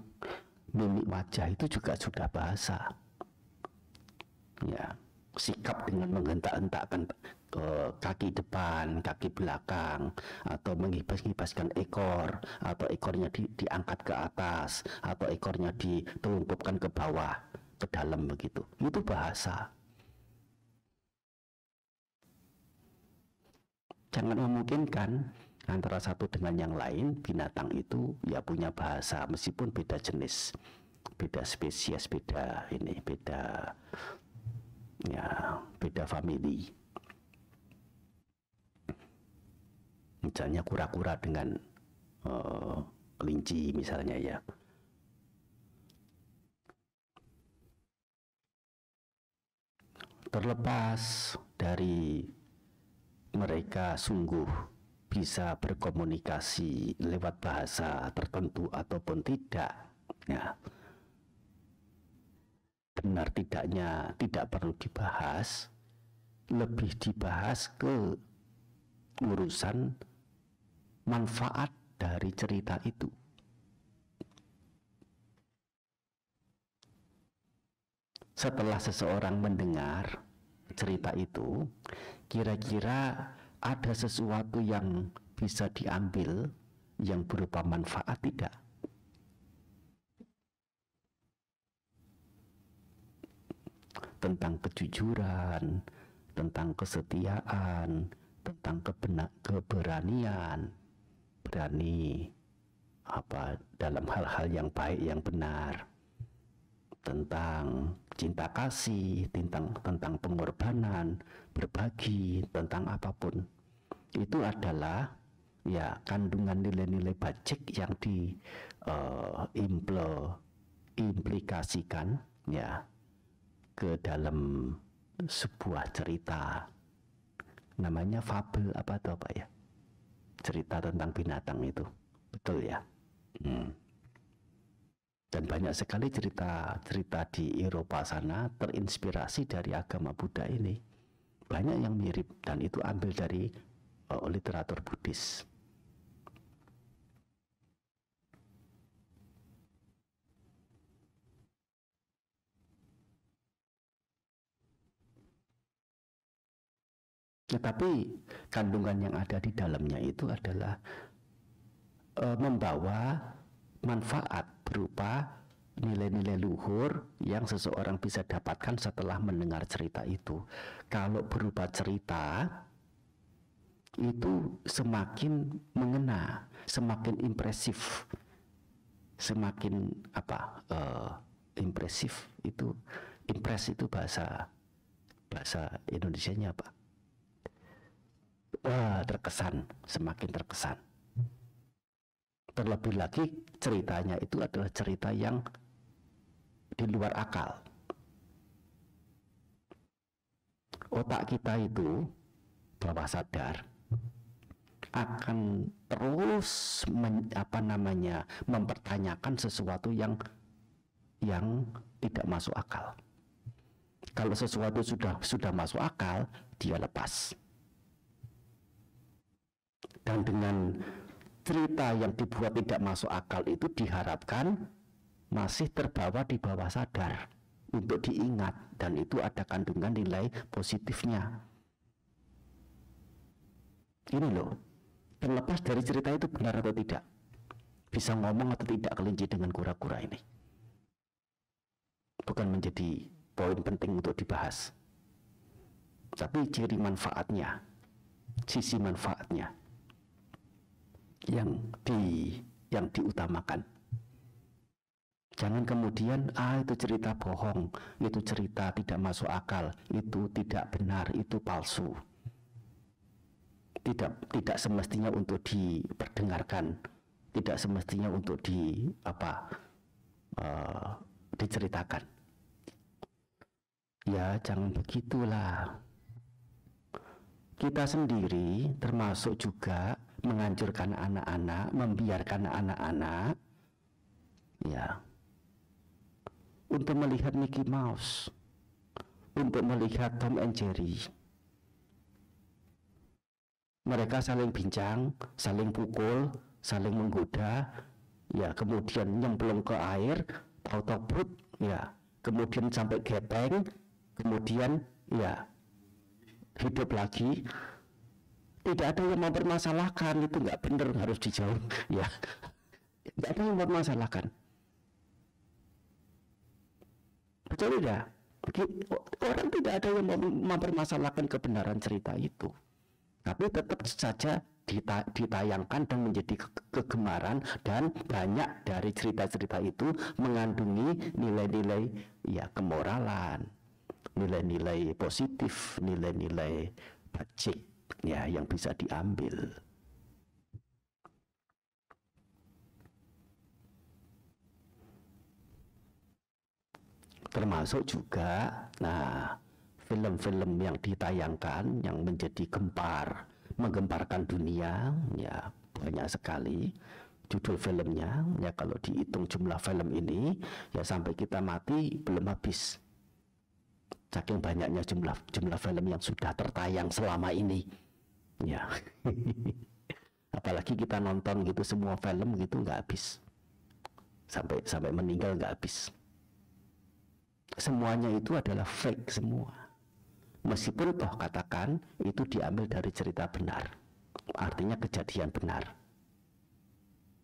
wajah itu juga sudah bahasa. Ya, sikap dengan menghentak-hentakkan kaki depan, kaki belakang, atau menghibas-hibaskan ekor, atau ekornya diangkat ke atas, atau ekornya ditelungkupkan ke bawah, ke dalam begitu. Itu bahasa. Jangan memungkinkan antara satu dengan yang lain. Binatang itu ya punya bahasa meskipun beda jenis, beda spesies, beda famili. Misalnya kura-kura dengan kelinci misalnya ya. Terlepas dari mereka sungguh bisa berkomunikasi lewat bahasa tertentu ataupun tidak, ya, benar tidaknya tidak perlu dibahas, lebih dibahas ke urusan manfaat dari cerita itu. Setelah seseorang mendengar cerita itu, kira-kira ada sesuatu yang bisa diambil yang berupa manfaat tidak? Tentang kejujuran, tentang kesetiaan, tentang keberanian, berani apa dalam hal-hal yang baik yang benar, tentang cinta kasih, tentang pengorbanan, berbagi, tentang apapun. Itu adalah ya kandungan nilai-nilai bajik yang diimplikasikan ya ke dalam sebuah cerita. Namanya fabel apa ya? Cerita tentang binatang itu. Betul ya? Dan banyak sekali cerita di Eropa sana terinspirasi dari agama Buddha ini. Banyak yang mirip dan itu ambil dari literatur Buddhis. Tetapi kandungan yang ada di dalamnya itu adalah membawa manfaat berupa nilai-nilai luhur yang seseorang bisa dapatkan setelah mendengar cerita itu. Kalau berupa cerita itu semakin mengena, semakin impresif, semakin impresif itu, impres itu bahasa Indonesianya apa? Terkesan, semakin terkesan. Terlebih lagi ceritanya itu adalah cerita yang di luar akal. Otak kita itu bawah sadar akan terus mempertanyakan sesuatu yang tidak masuk akal. Kalau sesuatu sudah masuk akal, dia lepas. Dan dengan cerita yang dibuat tidak masuk akal itu diharapkan masih terbawa di bawah sadar untuk diingat, dan itu ada kandungan nilai positifnya. Ini loh, terlepas dari cerita itu benar atau tidak, bisa ngomong atau tidak kelinci dengan kura-kura ini, bukan menjadi poin penting untuk dibahas, tapi ciri manfaatnya, sisi manfaatnya yang diutamakan. Jangan kemudian itu cerita bohong, itu cerita tidak masuk akal, itu tidak benar, itu palsu. Tidak semestinya untuk diperdengarkan, tidak semestinya untuk diceritakan. Ya, jangan begitulah. Kita sendiri termasuk juga menganjurkan anak-anak, membiarkan anak-anak ya untuk melihat Mickey Mouse, untuk melihat Tom and Jerry. Mereka saling bincang, saling pukul, saling menggoda, ya kemudian nyemplung ke air, tahu-tahu brut, ya kemudian sampai gepeng, kemudian ya hidup lagi. Tidak ada yang mempermasalahkan, itu nggak benar, harus dijauh, ya nggak ada yang mempermasalahkan. Betul tidak? Orang tidak ada yang mempermasalahkan kebenaran cerita itu, tapi tetap saja ditayangkan dan menjadi kegemaran, dan banyak dari cerita-cerita itu mengandungi nilai-nilai ya kemoralan, nilai-nilai positif, nilai-nilai baik ya yang bisa diambil. Termasuk juga film-film yang ditayangkan yang menjadi menggemparkan dunia, ya banyak sekali judul filmnya. Ya kalau dihitung jumlah film ini, ya sampai kita mati belum habis, saking banyaknya jumlah film yang sudah tertayang selama ini, ya. Apalagi kita nonton gitu semua film gitu nggak habis, sampai meninggal nggak habis. Semuanya itu adalah fake semua, meskipun toh katakan itu diambil dari cerita benar, artinya kejadian benar.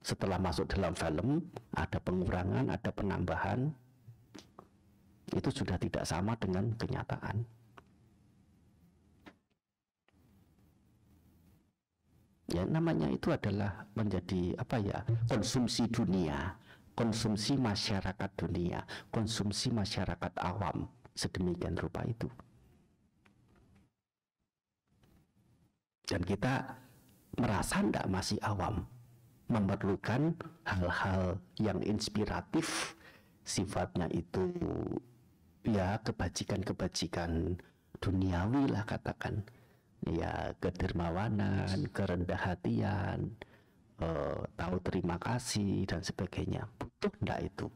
Setelah masuk dalam film ada pengurangan, ada penambahan, itu sudah tidak sama dengan kenyataan. Ya namanya itu adalah menjadi konsumsi dunia, konsumsi masyarakat dunia, konsumsi masyarakat awam, sedemikian rupa itu. Dan kita merasa tidak masih awam, memerlukan hal-hal yang inspiratif, sifatnya itu ya kebajikan-kebajikan duniawi lah katakan, ya kedermawanan, kerendah hatian, tahu terima kasih dan sebagainya. Butuh enggak itu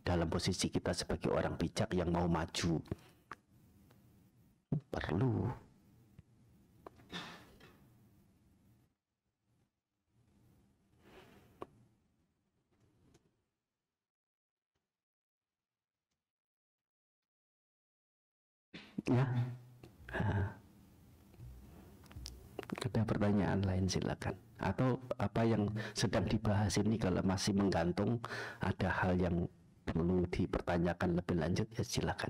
dalam posisi kita sebagai orang bijak yang mau maju? Perlu. Ya. Ada pertanyaan lain silakan. Atau apa yang sedang dibahas ini kalau masih menggantung, ada hal yang perlu dipertanyakan lebih lanjut, ya silakan.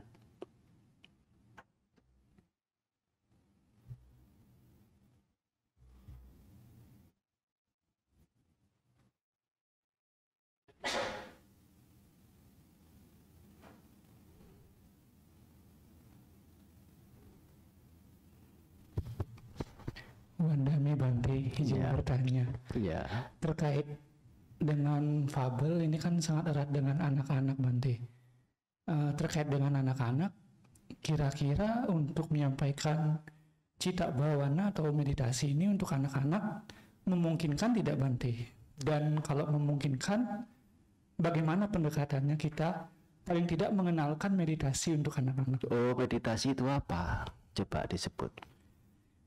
Wandami Bante, izin Ya. bertanya Ya, terkait dengan fabel ini kan sangat erat dengan anak-anak Bante. Terkait dengan anak-anak, kira-kira untuk menyampaikan cita bawana atau meditasi ini untuk anak-anak memungkinkan tidak Bante? Dan kalau memungkinkan, bagaimana pendekatannya kita paling tidak mengenalkan meditasi untuk anak-anak? oh meditasi itu apa? Coba disebut.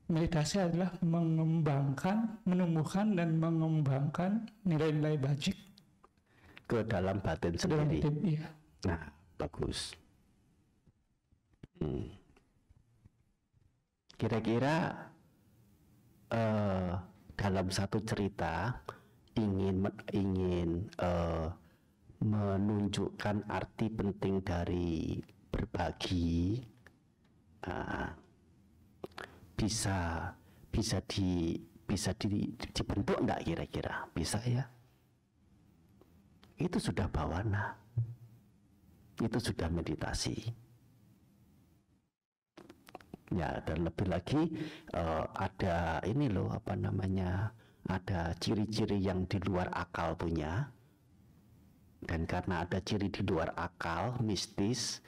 Meditasi adalah mengembangkan, menumbuhkan dan mengembangkan nilai-nilai bajik Ke dalam batin ke dalam sendiri. tim. Iya. Nah, bagus. Kira-kira dalam satu cerita ingin menunjukkan arti penting dari berbagi, bisa dibentuk enggak kira-kira? Bisa ya? Itu sudah bawana. Itu sudah meditasi. Ya, dan lebih lagi ada ini loh, apa namanya, ada ciri-ciri yang di luar akal punya. Dan karena ada ciri di luar akal, mistis,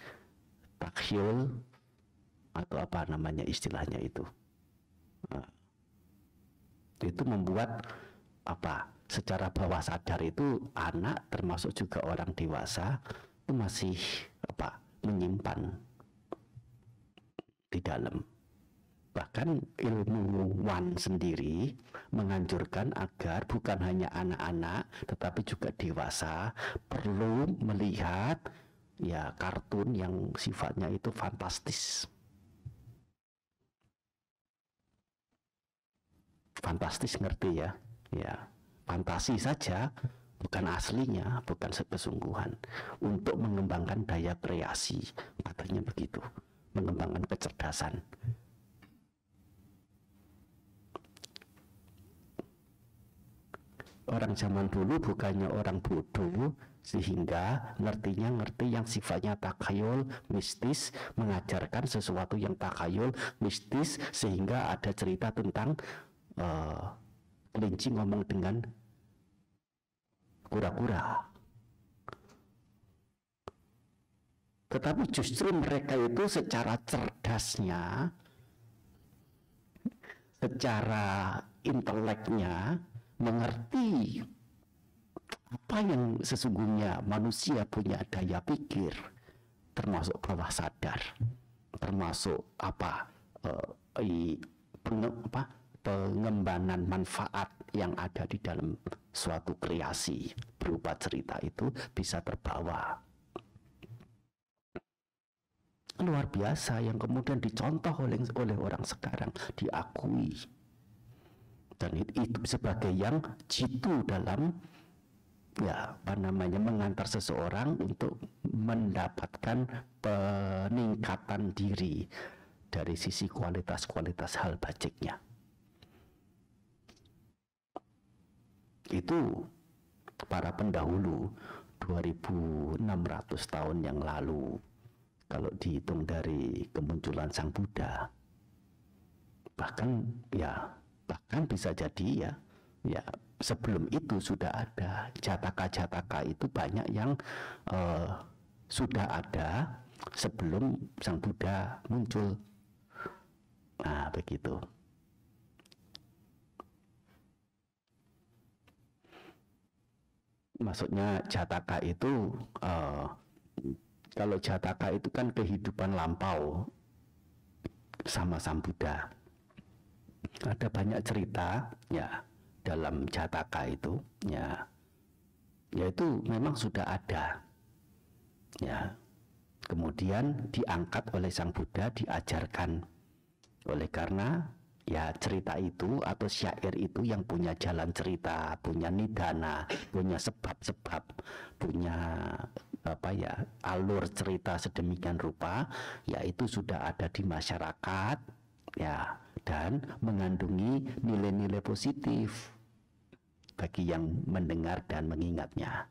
takhyul, atau apa namanya istilahnya itu. Itu membuat apa? Secara bawah sadar itu anak termasuk juga orang dewasa itu masih apa? Menyimpan di dalam. Bahkan ilmuwan sendiri menganjurkan agar bukan hanya anak-anak tetapi juga dewasa perlu melihat ya kartun yang sifatnya itu fantastis. Fantastis, ngerti ya? Ya, fantasi saja, bukan aslinya, bukan kesungguhan. Untuk mengembangkan daya kreasi, katanya begitu, mengembangkan kecerdasan. Orang zaman dulu bukannya orang bodoh, sehingga ngerti yang sifatnya takhayul, mistis, mengajarkan sesuatu yang takhayul, mistis, sehingga ada cerita tentang kelinci ngomong dengan kura-kura. Tetapi justru mereka itu secara cerdasnya, secara inteleknya mengerti apa yang sesungguhnya manusia punya daya pikir, termasuk bawah sadar, termasuk pengembangan manfaat yang ada di dalam suatu kreasi berupa cerita itu bisa terbawa. Luar biasa yang kemudian dicontoh oleh orang sekarang, diakui. Dan itu sebagai yang jitu dalam ya apa namanya mengantar seseorang untuk mendapatkan peningkatan diri dari sisi kualitas-kualitas hal bajiknya. Itu para pendahulu 2600 tahun yang lalu, kalau dihitung dari kemunculan Sang Buddha, bahkan bisa jadi ya sebelum itu sudah ada jataka-jataka. Itu banyak yang sudah ada sebelum Sang Buddha muncul. Nah, begitu. Maksudnya jataka itu kalau jataka itu kan kehidupan lampau sama Sang Buddha. Ada banyak cerita ya dalam jataka itu ya, yaitu memang sudah ada ya, kemudian diangkat oleh Sang Buddha, diajarkan. Oleh karena Ya, cerita itu atau syair itu yang punya jalan cerita, punya nidana, punya sebab-sebab, punya alur cerita sedemikian rupa, yaitu sudah ada di masyarakat, ya, dan mengandungi nilai-nilai positif bagi yang mendengar dan mengingatnya.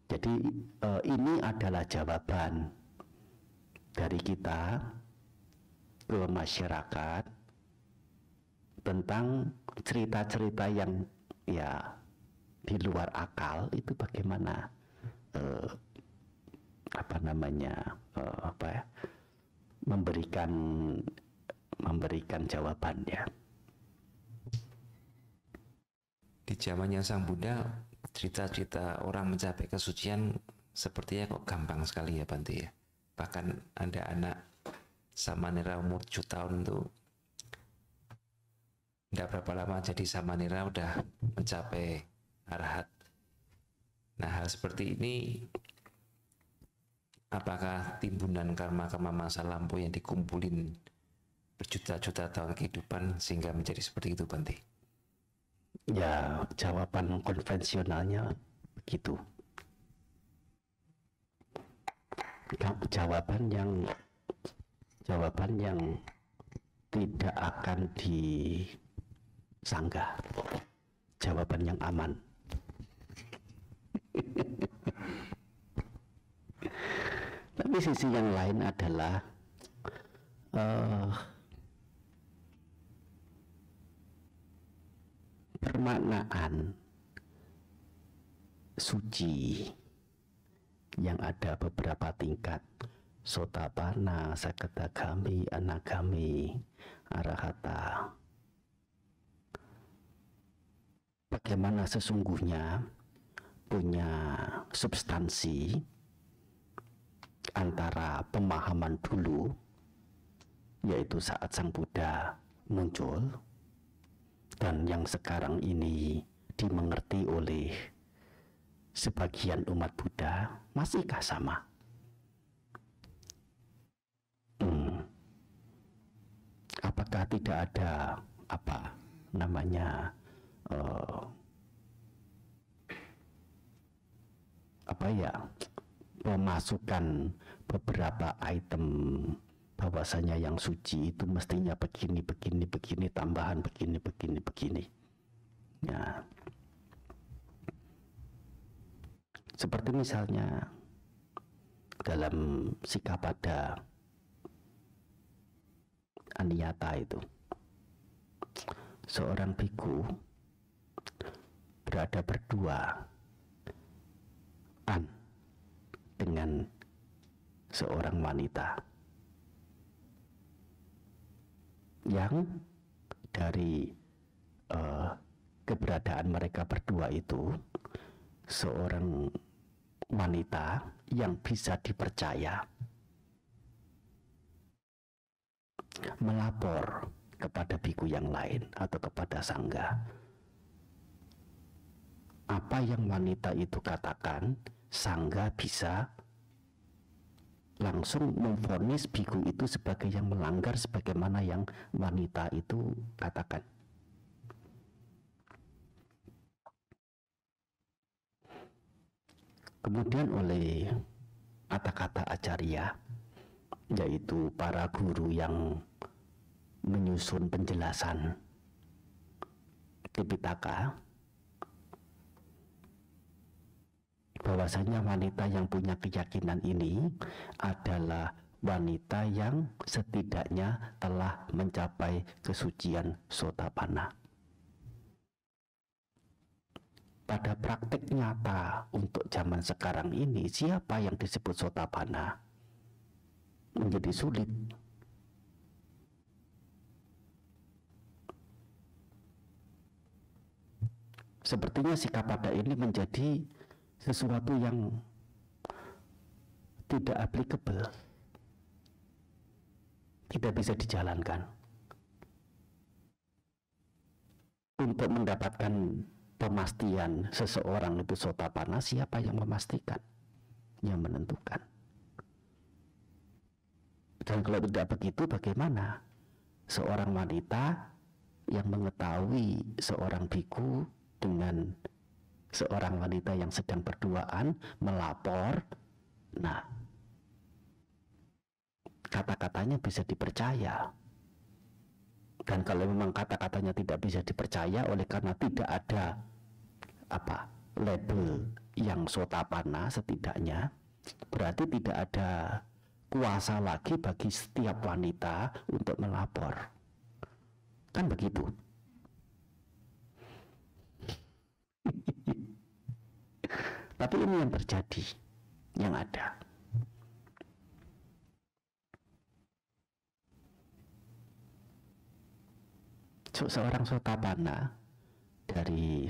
Jadi ini adalah jawaban dari kita ke masyarakat tentang cerita-cerita yang ya di luar akal itu bagaimana memberikan jawabannya. Di zamannya Sang Buddha, cerita-cerita orang mencapai kesucian sepertinya kok gampang sekali ya Bante ya. Bahkan ada anak samanera umur 7 tahun tuh tidak berapa lama jadi samanera udah mencapai arahat. Nah, hal seperti ini apakah timbunan karma-karma masa lampau yang dikumpulin berjuta-juta tahun kehidupan sehingga menjadi seperti itu Bante? Ya, jawaban konvensionalnya begitu. Jawaban yang tidak akan disanggah. Jawaban yang aman. Tapi sisi yang lain adalah permaknaan suci yang ada beberapa tingkat: Sotapanna, Sakadagami, Anagami, Arahata. Bagaimana sesungguhnya punya substansi antara pemahaman dulu, yaitu saat Sang Buddha muncul, dan yang sekarang ini dimengerti oleh sebagian umat Buddha, masihkah sama? Apakah tidak ada pemasukan beberapa item bahwasanya yang suci itu mestinya begini, tambahan begini. Ya. Seperti misalnya dalam Sikapada Aniyata itu, seorang biku berada berduaan dengan seorang wanita yang dari keberadaan mereka berdua itu, seorang wanita yang bisa dipercaya melapor kepada biku yang lain atau kepada sangga. Apa yang wanita itu katakan, sangga bisa langsung memvonis biku itu sebagai yang melanggar sebagaimana yang wanita itu katakan. Kemudian oleh kata-kata acarya, yaitu para guru yang menyusun penjelasan Tipitaka, bahwasanya wanita yang punya keyakinan ini adalah wanita yang setidaknya telah mencapai kesucian Sotapanna. Pada praktik nyata untuk zaman sekarang ini, siapa yang disebut Sotapanna menjadi sulit. Sepertinya Sikapada ini menjadi sesuatu yang tidak applicable, tidak bisa dijalankan. Untuk mendapatkan pemastian seseorang itu sotapanna, siapa yang memastikan, yang menentukan. Dan kalau tidak begitu, bagaimana seorang wanita yang mengetahui seorang biku dengan seorang wanita yang sedang berduaan melapor, nah kata-katanya bisa dipercaya. Dan kalau memang kata-katanya tidak bisa dipercaya oleh karena tidak ada label yang sotapanna setidaknya, berarti tidak ada kuasa lagi bagi setiap wanita untuk melapor. Kan begitu. Tapi ini yang terjadi, yang ada. Seorang sotapanna dari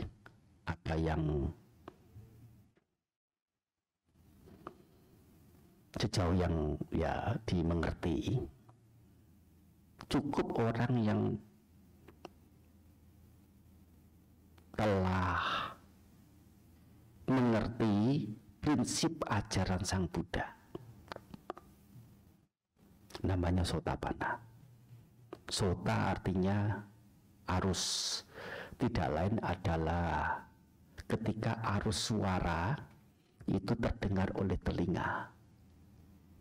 apa yang sejauh yang ya dimengerti, cukup orang yang telah mengerti prinsip ajaran Sang Buddha, namanya sotapanna. Sota artinya arus, tidak lain adalah ketika arus suara itu terdengar oleh telinga,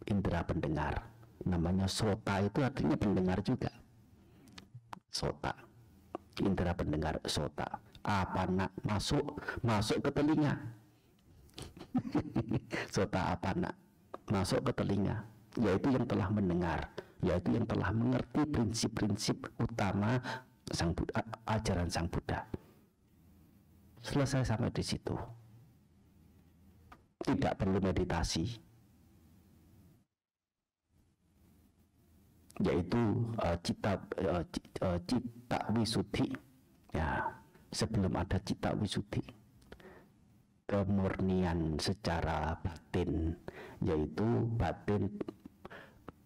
indera pendengar. Namanya sota itu artinya pendengar juga. Sota, indera pendengar, sota. Apana, masuk ke telinga. Sota apana, masuk ke telinga, yaitu yang telah mendengar, yaitu yang telah mengerti prinsip-prinsip utama Sang Buddha, ajaran Sang Buddha. Selesai sampai di situ, tidak perlu meditasi, yaitu cita wisuddhi. Ya, sebelum ada cita wisuddhi, kemurnian secara batin, yaitu batin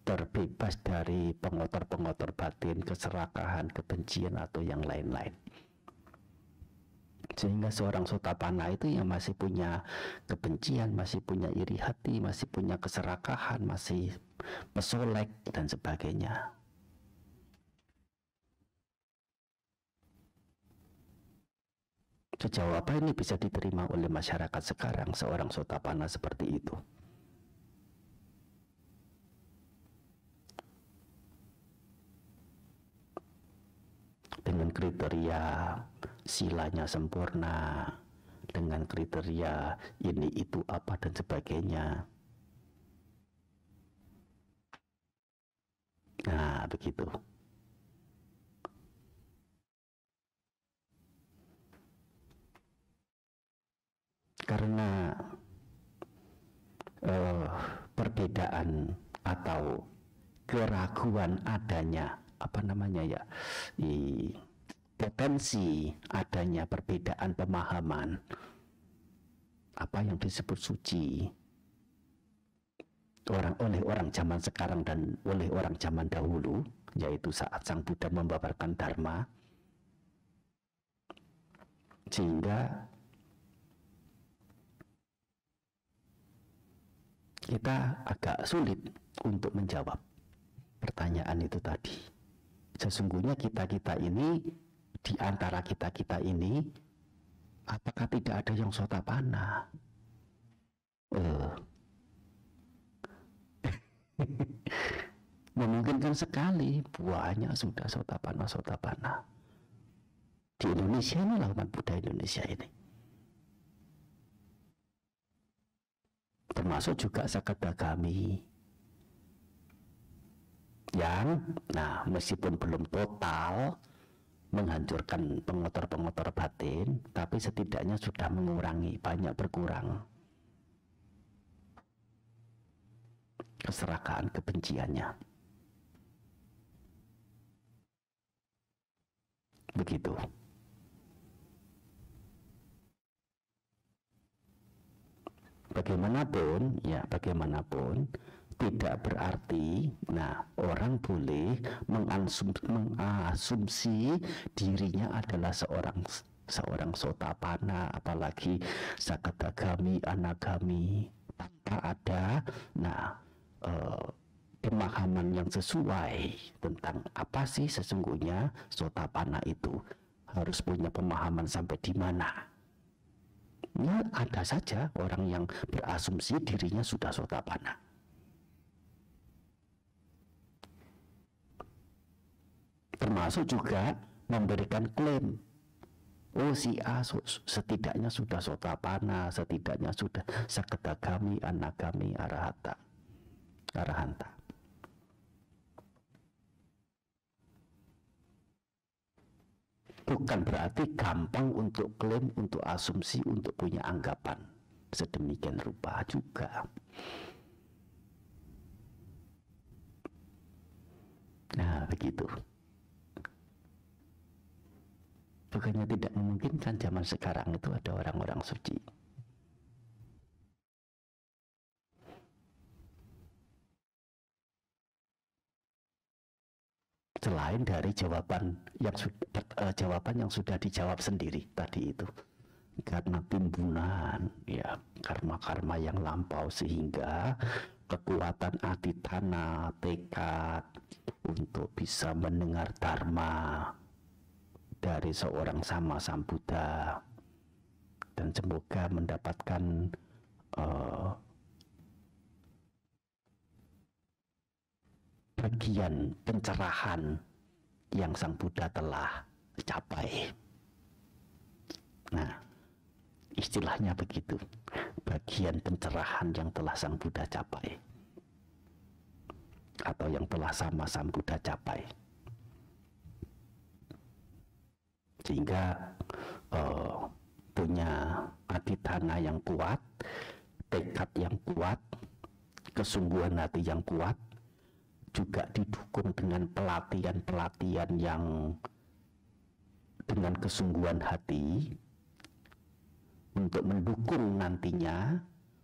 terbebas dari pengotor-pengotor batin, keserakahan, kebencian atau yang lain-lain. Sehingga seorang sotapanna itu yang masih punya kebencian, masih punya iri hati, masih punya keserakahan, masih pesolek dan sebagainya. Sejauh apa ini bisa diterima oleh masyarakat sekarang seorang sotapanna seperti itu? Dengan kriteria silanya sempurna, dengan kriteria ini itu apa dan sebagainya. Nah, begitu. Karena perbedaan atau keraguan adanya potensi adanya perbedaan pemahaman apa yang disebut suci oleh orang zaman sekarang dan oleh orang zaman dahulu, yaitu saat Sang Buddha membabarkan Dharma, sehingga kita agak sulit untuk menjawab pertanyaan itu tadi. Sesungguhnya kita ini, di antara kita ini, apakah tidak ada yang sotapanna? Memungkinkan sekali, banyak sudah sotapanna. Di Indonesia ini, umat Buddha Indonesia ini. Termasuk juga Sakadagami. Yang, meskipun belum total menghancurkan pengotor-pengotor batin, tapi setidaknya sudah mengurangi, banyak berkurang keserakaan kebenciannya. Begitu. Bagaimanapun, tidak berarti orang boleh mengasumsi dirinya adalah seorang seorang Sotapanna, apalagi Sakadagami, Anagami, tanpa ada pemahaman yang sesuai tentang apa sih sesungguhnya Sotapanna itu, harus punya pemahaman sampai di mana. Ya, ada saja orang yang berasumsi dirinya sudah Sotapanna. Termasuk juga memberikan klaim, oh si A setidaknya sudah Sotapanna, setidaknya sudah Sakadagami, Anagami, Arahanta. Bukan berarti gampang untuk klaim, untuk asumsi, untuk punya anggapan sedemikian rupa juga. Nah, begitu. Bukannya tidak memungkinkan zaman sekarang itu ada orang-orang suci. Selain dari jawaban yang sudah dijawab sendiri tadi itu, karena timbunan ya karma-karma yang lampau, sehingga kekuatan aditana, tekad untuk bisa mendengar dharma dari seorang Sama Sambuddha, dan semoga mendapatkan bagian pencerahan yang Sang Buddha telah capai. Nah, istilahnya begitu, bagian pencerahan yang telah Sang Buddha capai, atau yang telah Sama Sambuddha capai, sehingga punya aditana yang kuat, tekad yang kuat, kesungguhan hati yang kuat, juga didukung dengan pelatihan-pelatihan yang dengan kesungguhan hati untuk mendukung nantinya,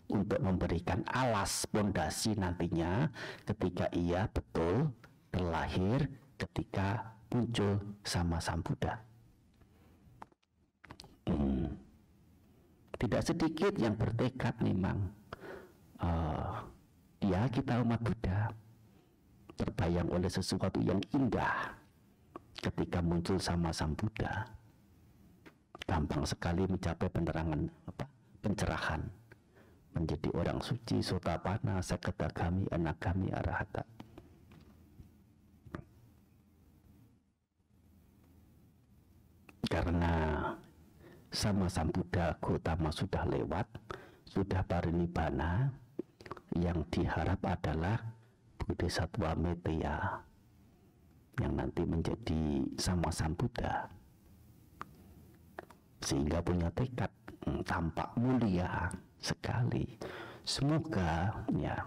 untuk memberikan alas pondasi nantinya ketika ia betul terlahir, ketika muncul Sama Sambuddha. Tidak sedikit yang bertekad memang, ya kita umat Buddha terbayang oleh sesuatu yang indah ketika muncul Sama Sambuddha, gampang sekali mencapai penerangan, pencerahan, menjadi orang suci, Sotapanna, Sakadagami, Anagami, Arahata. Karena Sama Sambuddha Gautama sudah lewat, sudah parinibbana, yang diharap adalah Bodhisattva Meteya yang nanti menjadi Sama Sambuddha, sehingga punya tekad tampak mulia sekali. Semoga ya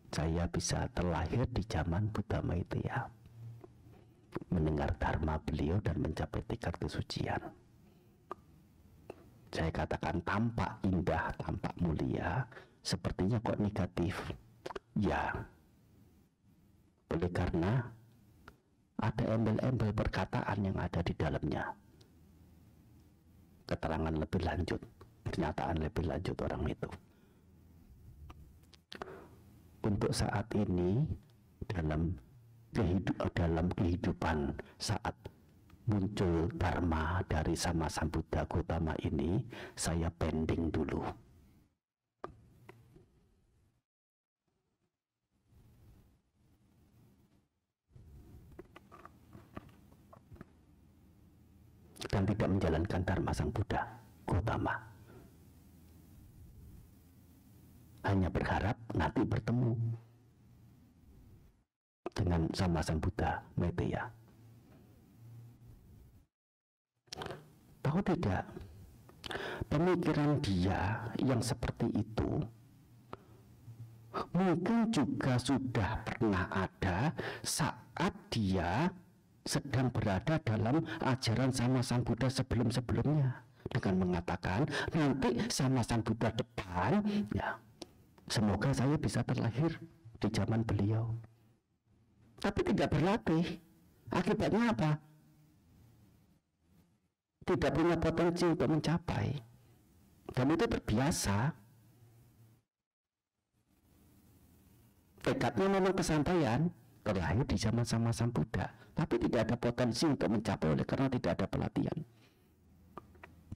saya bisa terlahir di zaman Buddha Meteya, mendengar dharma beliau dan mencapai tingkat kesucian. Saya katakan tampak indah, tampak mulia, sepertinya kok negatif. Ya, oleh karena ada embel-embel perkataan yang ada di dalamnya, keterangan lebih lanjut, pernyataan lebih lanjut orang itu. Untuk saat ini dalam kehidupan saat muncul dharma dari Sama Sambuddha Gautama ini, saya pending dulu. Dan tidak menjalankan dharma Sang Buddha Gautama. Hanya berharap nanti bertemu dengan Sama Sambuddha Meteya. Tahu tidak, pemikiran dia yang seperti itu mungkin juga sudah pernah ada saat dia sedang berada dalam ajaran Sama Sang Buddha sebelum-sebelumnya, dengan mengatakan nanti Sama Sang Buddha depan, ya semoga saya bisa terlahir di zaman beliau. Tapi tidak berlatih. Akibatnya apa? tidak punya potensi untuk mencapai, dan itu terbiasa. Tekadnya memang kesampaian, terlahir di zaman sama Sang Buddha, tapi tidak ada potensi untuk mencapai oleh karena tidak ada pelatihan.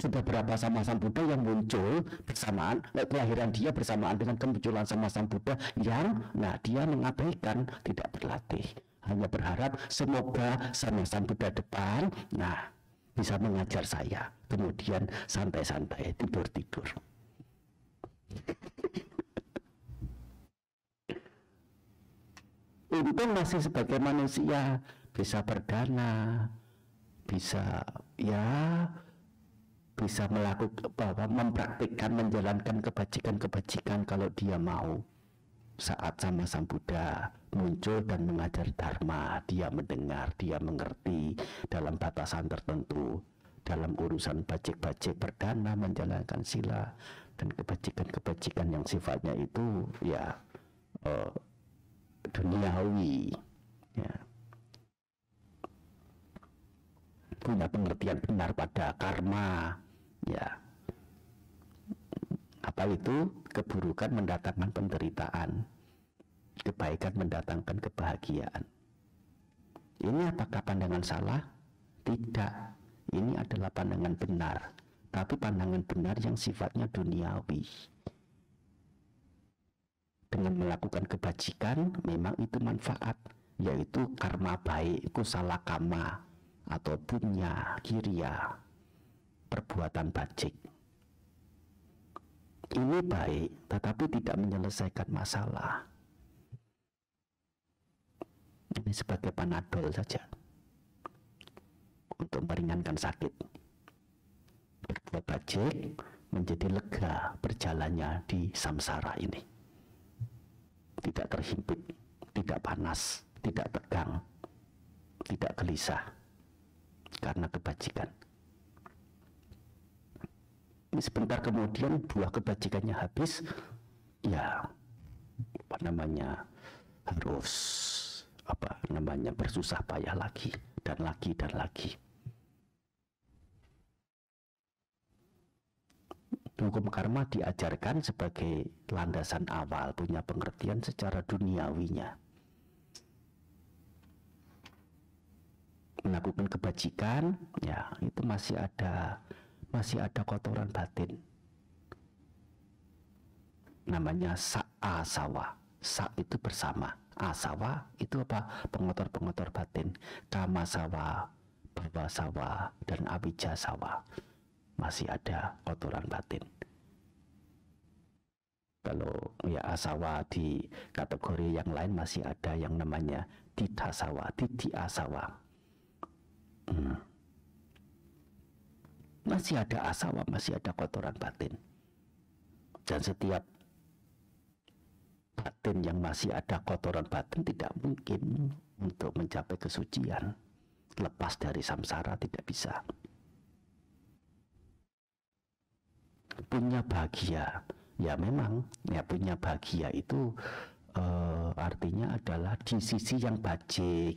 Sudah berapa sama Sang Buddha yang muncul bersamaan, kelahiran dia bersamaan dengan kemunculan sama Sang Buddha yang, dia mengabaikan, tidak berlatih, hanya berharap semoga sama Sang Buddha depan, bisa mengajar saya, kemudian santai-santai tidur-tidur. Untung masih sebagai manusia bisa berdana, bisa melakukan, mempraktikkan, menjalankan kebajikan-kebajikan kalau dia mau. Saat sama Sang Buddha muncul dan mengajar dharma, dia mendengar, dia mengerti dalam batasan tertentu, dalam urusan bajik-bajik berdana, menjalankan sila dan kebajikan-kebajikan yang sifatnya itu duniawi, punya pengertian benar pada karma, apa itu? Keburukan mendatangkan penderitaan, kebaikan mendatangkan kebahagiaan. Ini apakah pandangan salah? Tidak, ini adalah pandangan benar, tapi pandangan benar yang sifatnya duniawi. Dengan melakukan kebajikan memang itu manfaat, yaitu karma baik, kusala kama atau punya kiriya, perbuatan bajik. Ini baik, tetapi tidak menyelesaikan masalah. Ini sebagai panadol saja untuk meringankan sakit. Berbuat bajik menjadi lega berjalannya di samsara ini. Tidak terhimpit, tidak panas, tidak tegang, tidak gelisah karena kebajikan. Ini sebentar kemudian buah kebajikannya habis, harus bersusah payah lagi dan lagi dan lagi. Hukum karma diajarkan sebagai landasan awal, punya pengertian secara duniawinya. Melakukan kebajikan, itu masih ada kotoran batin. Namanya sa-asawa. Sa itu bersama, asawa itu apa? Pengotor-pengotor batin. Kamasawa, bhawasawa, dan avijasawa. Masih ada kotoran batin. Kalau asawa di kategori yang lain masih ada yang namanya ditasawa, titiasawa. Masih ada asawa, masih ada kotoran batin. Dan setiap batin yang masih ada kotoran batin tidak mungkin untuk mencapai kesucian. Lepas dari samsara tidak bisa. Punya bahagia, memang punya bahagia itu artinya adalah di sisi yang bajik,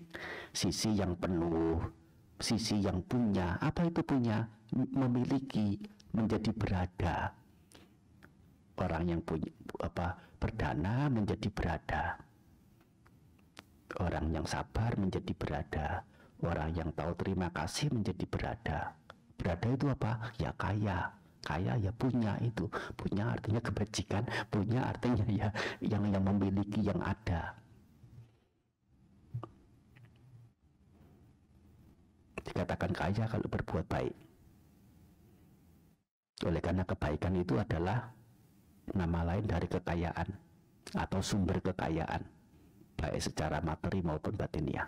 sisi yang penuh, sisi yang punya. Apa itu punya? Memiliki, menjadi berada. Orang yang punya berdana menjadi berada. Orang yang sabar menjadi berada. Orang yang tahu terima kasih menjadi berada. Berada itu apa? Ya kaya. Kaya punya itu. Punya artinya kebajikan, punya artinya yang memiliki, yang ada. Dikatakan kaya kalau berbuat baik. Oleh karena kebaikan itu adalah nama lain dari kekayaan atau sumber kekayaan, baik secara materi maupun batiniah.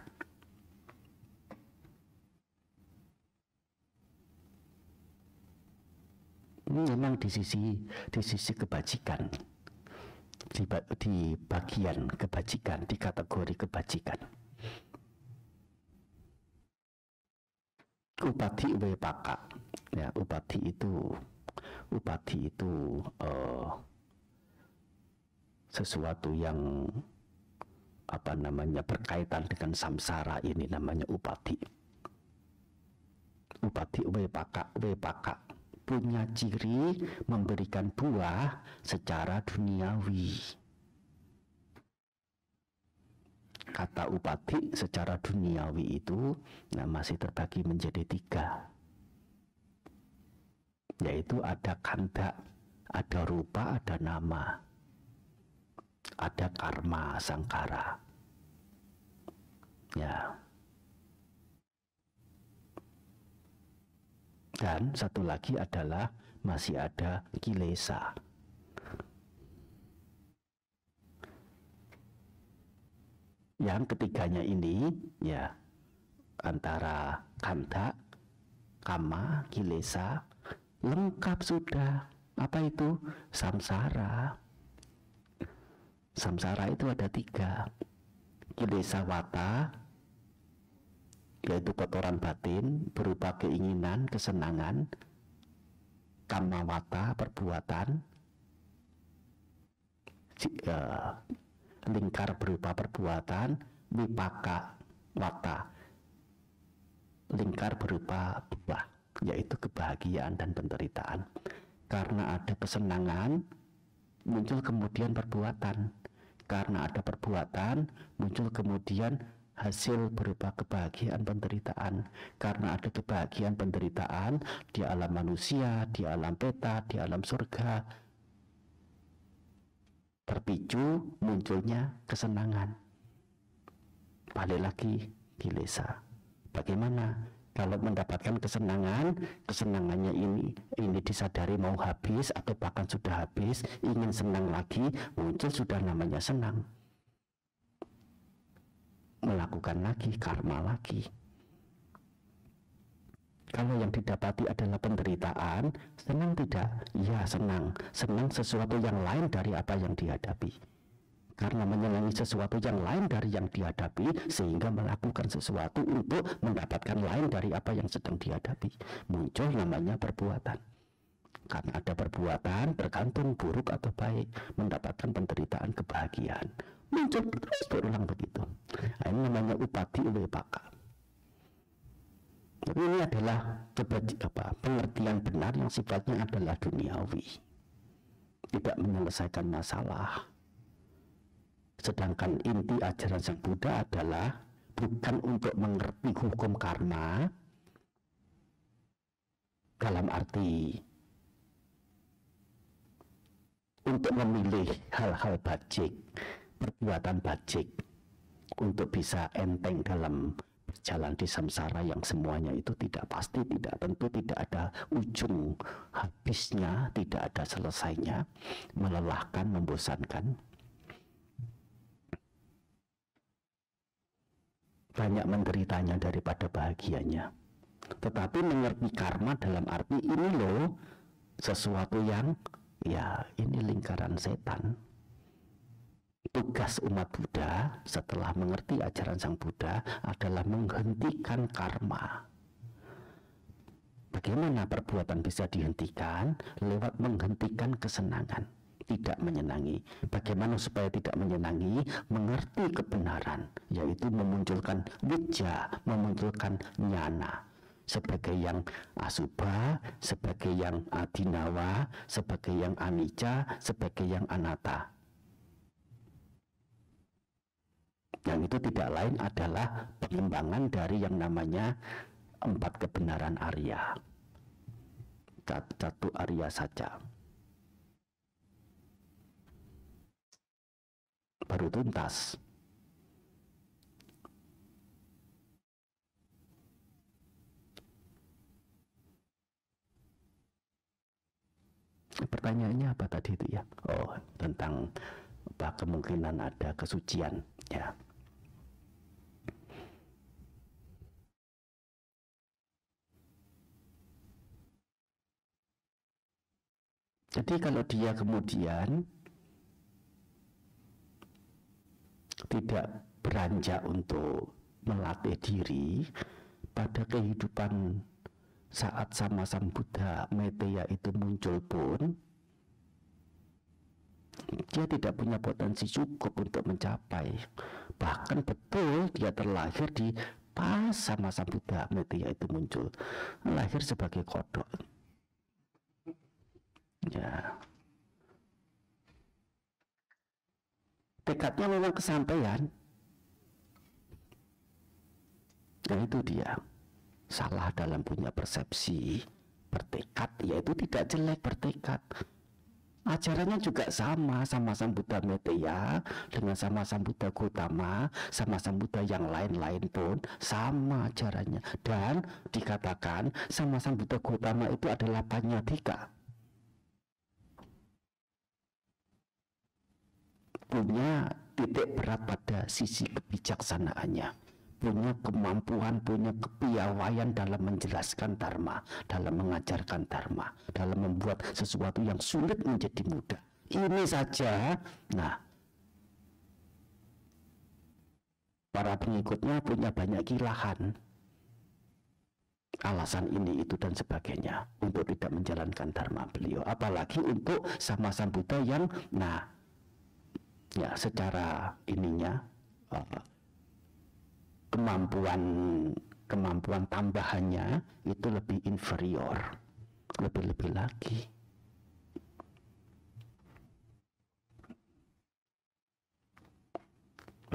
Ini memang di sisi kebajikan, di bagian kebajikan, di kategori kebajikan. Upati wepaka, upati itu sesuatu yang berkaitan dengan samsara, ini namanya upati. Upati Wipaka punya ciri memberikan buah secara duniawi. Kata upati secara duniawi itu masih terbagi menjadi 3, yaitu ada kanda, ada rupa, ada nama, ada karma sangkara. Ya. Dan satu lagi adalah masih ada kilesa. Yang ketiganya ini ya antara kanda, kama, kilesa lengkap sudah. Apa itu? Samsara. Samsara itu ada 3. Kilesa wata, yaitu kotoran batin berupa keinginan, kesenangan. Kamawata, perbuatan. Lingkar berupa perbuatan. Wipaka wata, lingkar berupa buah, yaitu kebahagiaan dan penderitaan. Karena ada kesenangan, muncul kemudian perbuatan. Karena ada perbuatan, muncul kemudian hasil berupa kebahagiaan penderitaan. Karena ada kebahagiaan penderitaan di alam manusia, di alam peta, di alam surga, terpicu munculnya kesenangan. Balik lagi kilesa. Bagaimana kalau mendapatkan kesenangan, kesenangannya ini disadari mau habis atau bahkan sudah habis, ingin senang lagi, muncul sudah namanya senang. Melakukan lagi, karma lagi. Kalau yang didapati adalah penderitaan, senang tidak? Ya senang. Senang sesuatu yang lain dari apa yang dihadapi. Karena menyenangi sesuatu yang lain dari yang dihadapi, sehingga melakukan sesuatu untuk mendapatkan lain dari apa yang sedang dihadapi. Muncul namanya perbuatan. Karena ada perbuatan, tergantung buruk atau baik, mendapatkan penderitaan, kebahagiaan. Muncul terus berulang begitu. Nah, ini namanya upati wipaka. Tapi ini adalah pengertian benar yang sifatnya adalah duniawi, tidak menyelesaikan masalah. Sedangkan inti ajaran Sang Buddha adalah bukan untuk mengerti hukum karma dalam arti untuk memilih hal-hal bajik, perbuatan bajik, untuk bisa enteng dalam berjalan di samsara yang semuanya itu tidak pasti, tidak tentu, tidak ada ujung habisnya, tidak ada selesainya, melelahkan, membosankan. Banyak menderitanya daripada bahagianya. Tetapi mengerti karma dalam arti ini loh sesuatu yang ya ini lingkaran setan. Tugas umat Buddha setelah mengerti ajaran Sang Buddha adalah menghentikan karma. Bagaimana perbuatan bisa dihentikan? Lewat menghentikan kesenangan, tidak menyenangi. Bagaimana supaya tidak menyenangi? Mengerti kebenaran, yaitu memunculkan wicca, memunculkan nyana, sebagai yang asubha, sebagai yang adinawa, sebagai yang anicca, sebagai yang anatta. Yang itu tidak lain adalah pengembangan dari yang namanya 4 kebenaran Arya, Catu Arya saja. Baru tuntas. Pertanyaannya apa tadi itu ya? Oh, tentang apa kemungkinan ada kesucian ya. Jadi kalau dia kemudian tidak beranjak untuk melatih diri pada kehidupan saat sama Sang Buddha Meteya itu muncul pun, dia tidak punya potensi cukup untuk mencapai. Bahkan betul dia terlahir di pas sama Sang Buddha Meteya itu muncul, lahir sebagai kodok. Ya, tekadnya memang kesampaian. Nah itu dia salah dalam punya persepsi bertekad, yaitu tidak jelek bertekad. Ajarannya juga sama Sang Buddha Meteya dengan sama Sang Buddha Gautama, sama Sang Buddha yang lain-lain pun sama ajarannya. Dan dikatakan sama Sang Buddha Gautama itu adalah Panyadhika, punya titik berat pada sisi kebijaksanaannya, punya kemampuan, punya kepiawaian dalam menjelaskan dharma, dalam mengajarkan dharma, dalam membuat sesuatu yang sulit menjadi mudah. Ini saja. Nah, para pengikutnya punya banyak kilahan, alasan ini, itu, dan sebagainya untuk tidak menjalankan dharma beliau. Apalagi untuk sama Sang Buddha yang, nah, ya secara ininya, kemampuan tambahannya itu lebih inferior, lebih lagi.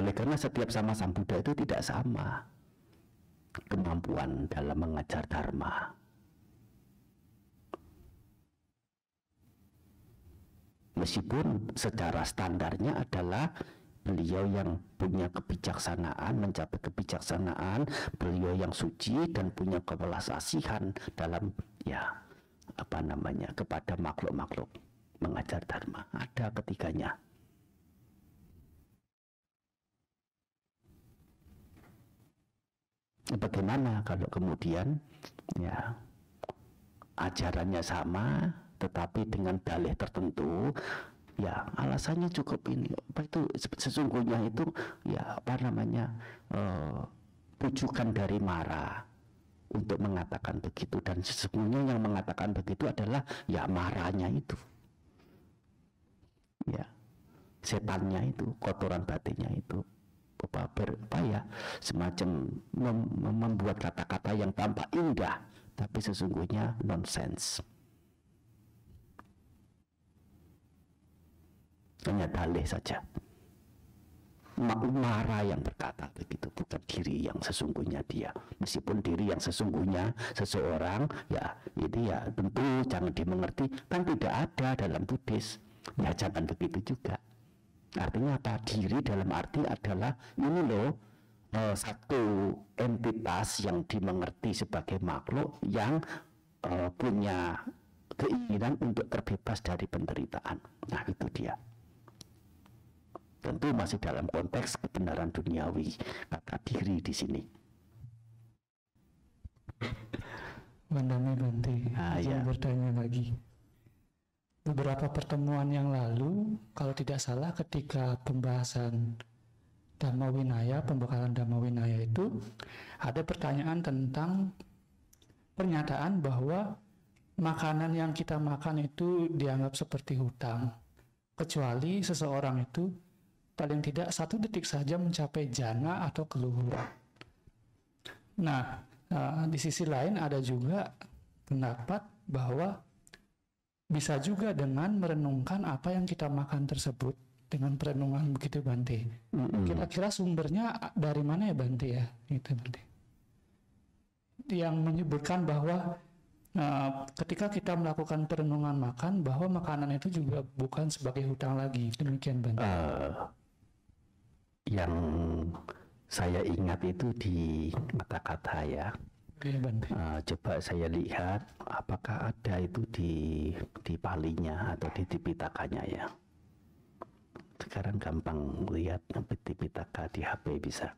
Oleh karena setiap sama Sang Buddha itu tidak sama kemampuan dalam mengajar dharma. Meskipun secara standarnya adalah beliau yang punya kebijaksanaan, mencapai kebijaksanaan, beliau yang suci dan punya kewelas asihan dalam, ya, apa namanya, kepada makhluk-makhluk mengajar dharma. Ada ketiganya. Bagaimana kalau kemudian, ya, ajarannya sama tetapi dengan dalih tertentu, ya alasannya cukup ini, apa itu sesungguhnya itu, ya apa namanya, pujukan dari Mara untuk mengatakan begitu, dan sesungguhnya yang mengatakan begitu adalah ya Maranya itu, ya setannya itu, kotoran batinnya itu, apa ya, semacam membuat kata-kata yang tampak indah tapi sesungguhnya nonsens. Hanya dalih saja. Mara yang berkata begitu, bukan diri yang sesungguhnya dia. Meskipun diri yang sesungguhnya seseorang, ya itu ya tentu jangan dimengerti, kan tidak ada dalam Buddhis. Ya jangan begitu juga. Artinya apa? Diri dalam arti adalah ini loh, satu entitas yang dimengerti sebagai makhluk yang punya keinginan untuk terbebas dari penderitaan. Nah itu dia. Tentu masih dalam konteks kebenaran duniawi, kata diri di sini. Bandami Bante, ya. Bertanya lagi. Beberapa pertemuan yang lalu, kalau tidak salah ketika pembahasan Dhamma Winaya, pembekalan Dhamma Winaya itu, ada pertanyaan tentang pernyataan bahwa makanan yang kita makan itu dianggap seperti hutang, kecuali seseorang itu paling tidak 1 detik saja mencapai jana atau keluhuran. Nah, di sisi lain ada juga pendapat bahwa bisa juga dengan merenungkan apa yang kita makan tersebut, dengan perenungan begitu Bante. Kira-kira sumbernya dari mana ya Bante ya? Gitu Bante. Yang menyebutkan bahwa ketika kita melakukan perenungan makan, bahwa makanan itu juga bukan sebagai hutang lagi. Demikian Bante. Yang saya ingat itu di kata-kata ya. Coba saya lihat apakah ada itu di Palinya atau di Tipitakanya ya. Sekarang gampang lihat Tipitaka di HP bisa.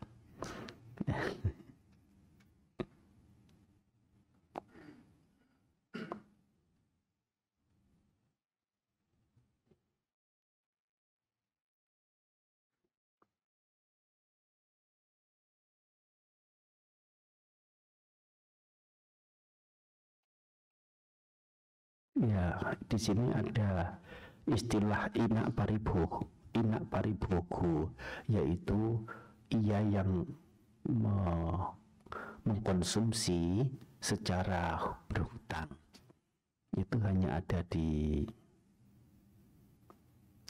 Ya, di sini ada istilah inak paribogo, yaitu ia yang mengkonsumsi secara berhutang itu hanya ada di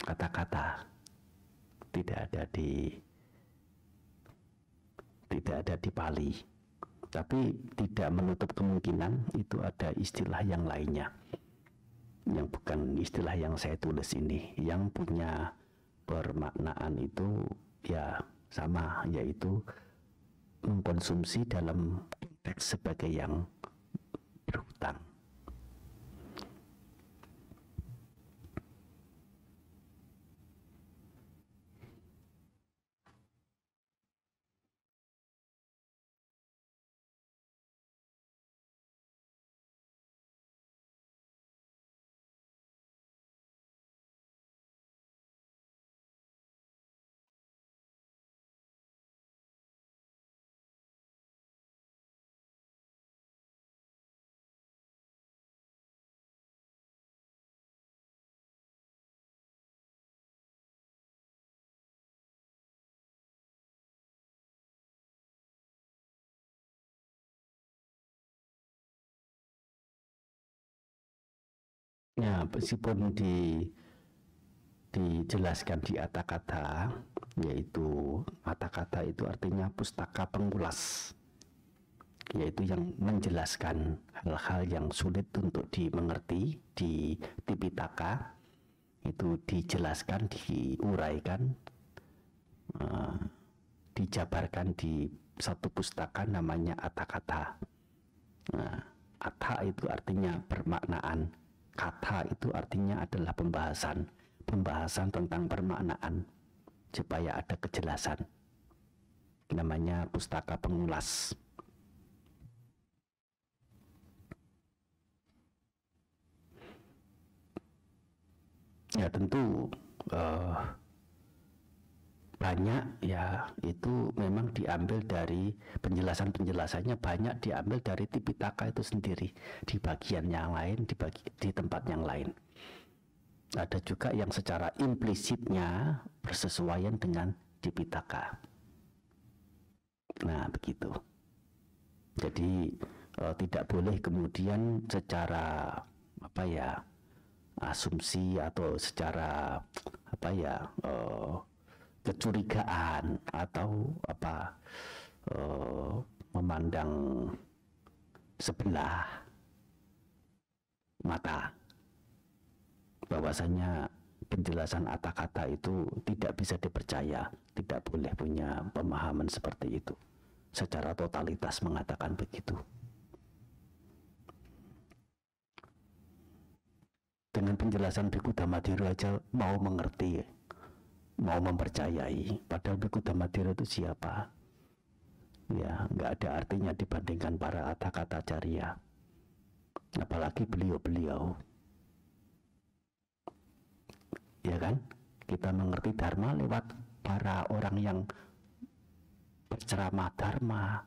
kata-kata, tidak ada di Pali. Tapi tidak menutup kemungkinan itu ada istilah yang lainnya, yang bukan istilah yang saya tulis ini, yang punya permaknaan itu ya sama, yaitu mengkonsumsi dalam konteks sebagai yang berhutang. Ya, meskipun dijelaskan di kata-kata, yaitu kata-kata itu artinya pustaka pengulas, yaitu yang menjelaskan hal-hal yang sulit untuk dimengerti di Tipitaka, itu dijelaskan, diuraikan, dijabarkan di satu pustaka namanya Atakata. Nah, Ata itu artinya permaknaan, kata itu artinya adalah pembahasan tentang permaknaan supaya ada kejelasan. Namanya pustaka pengulas. Ya tentu banyak ya, itu memang diambil dari penjelasannya, banyak diambil dari Tipitaka itu sendiri, di bagian yang lain, di tempat yang lain. Ada juga yang secara implisitnya bersesuaian dengan Tipitaka. Nah begitu. Jadi tidak boleh kemudian secara asumsi atau secara kecurigaan atau memandang sebelah mata bahwasanya penjelasan kata-kata itu tidak bisa dipercaya, tidak boleh punya pemahaman seperti itu, secara totalitas mengatakan begitu. Dengan penjelasan Bhikkhu Dhammadhira aja mau mengerti, mau mempercayai, padahal Bhikkhu Dhammadhira itu siapa? Ya, nggak ada artinya dibandingkan para Atthakatacarya, apalagi beliau-beliau. Ya kan? Kita mengerti Dharma lewat para orang yang berceramah Dharma,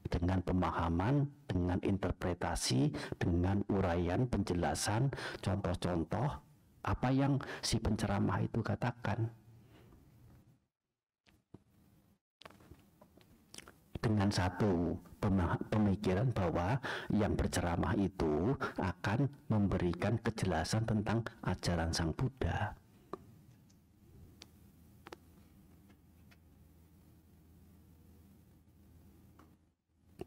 dengan pemahaman, dengan interpretasi, dengan uraian, penjelasan, contoh-contoh apa yang si penceramah itu katakan. Dengan satu pemikiran bahwa yang berceramah itu akan memberikan kejelasan tentang ajaran Sang Buddha.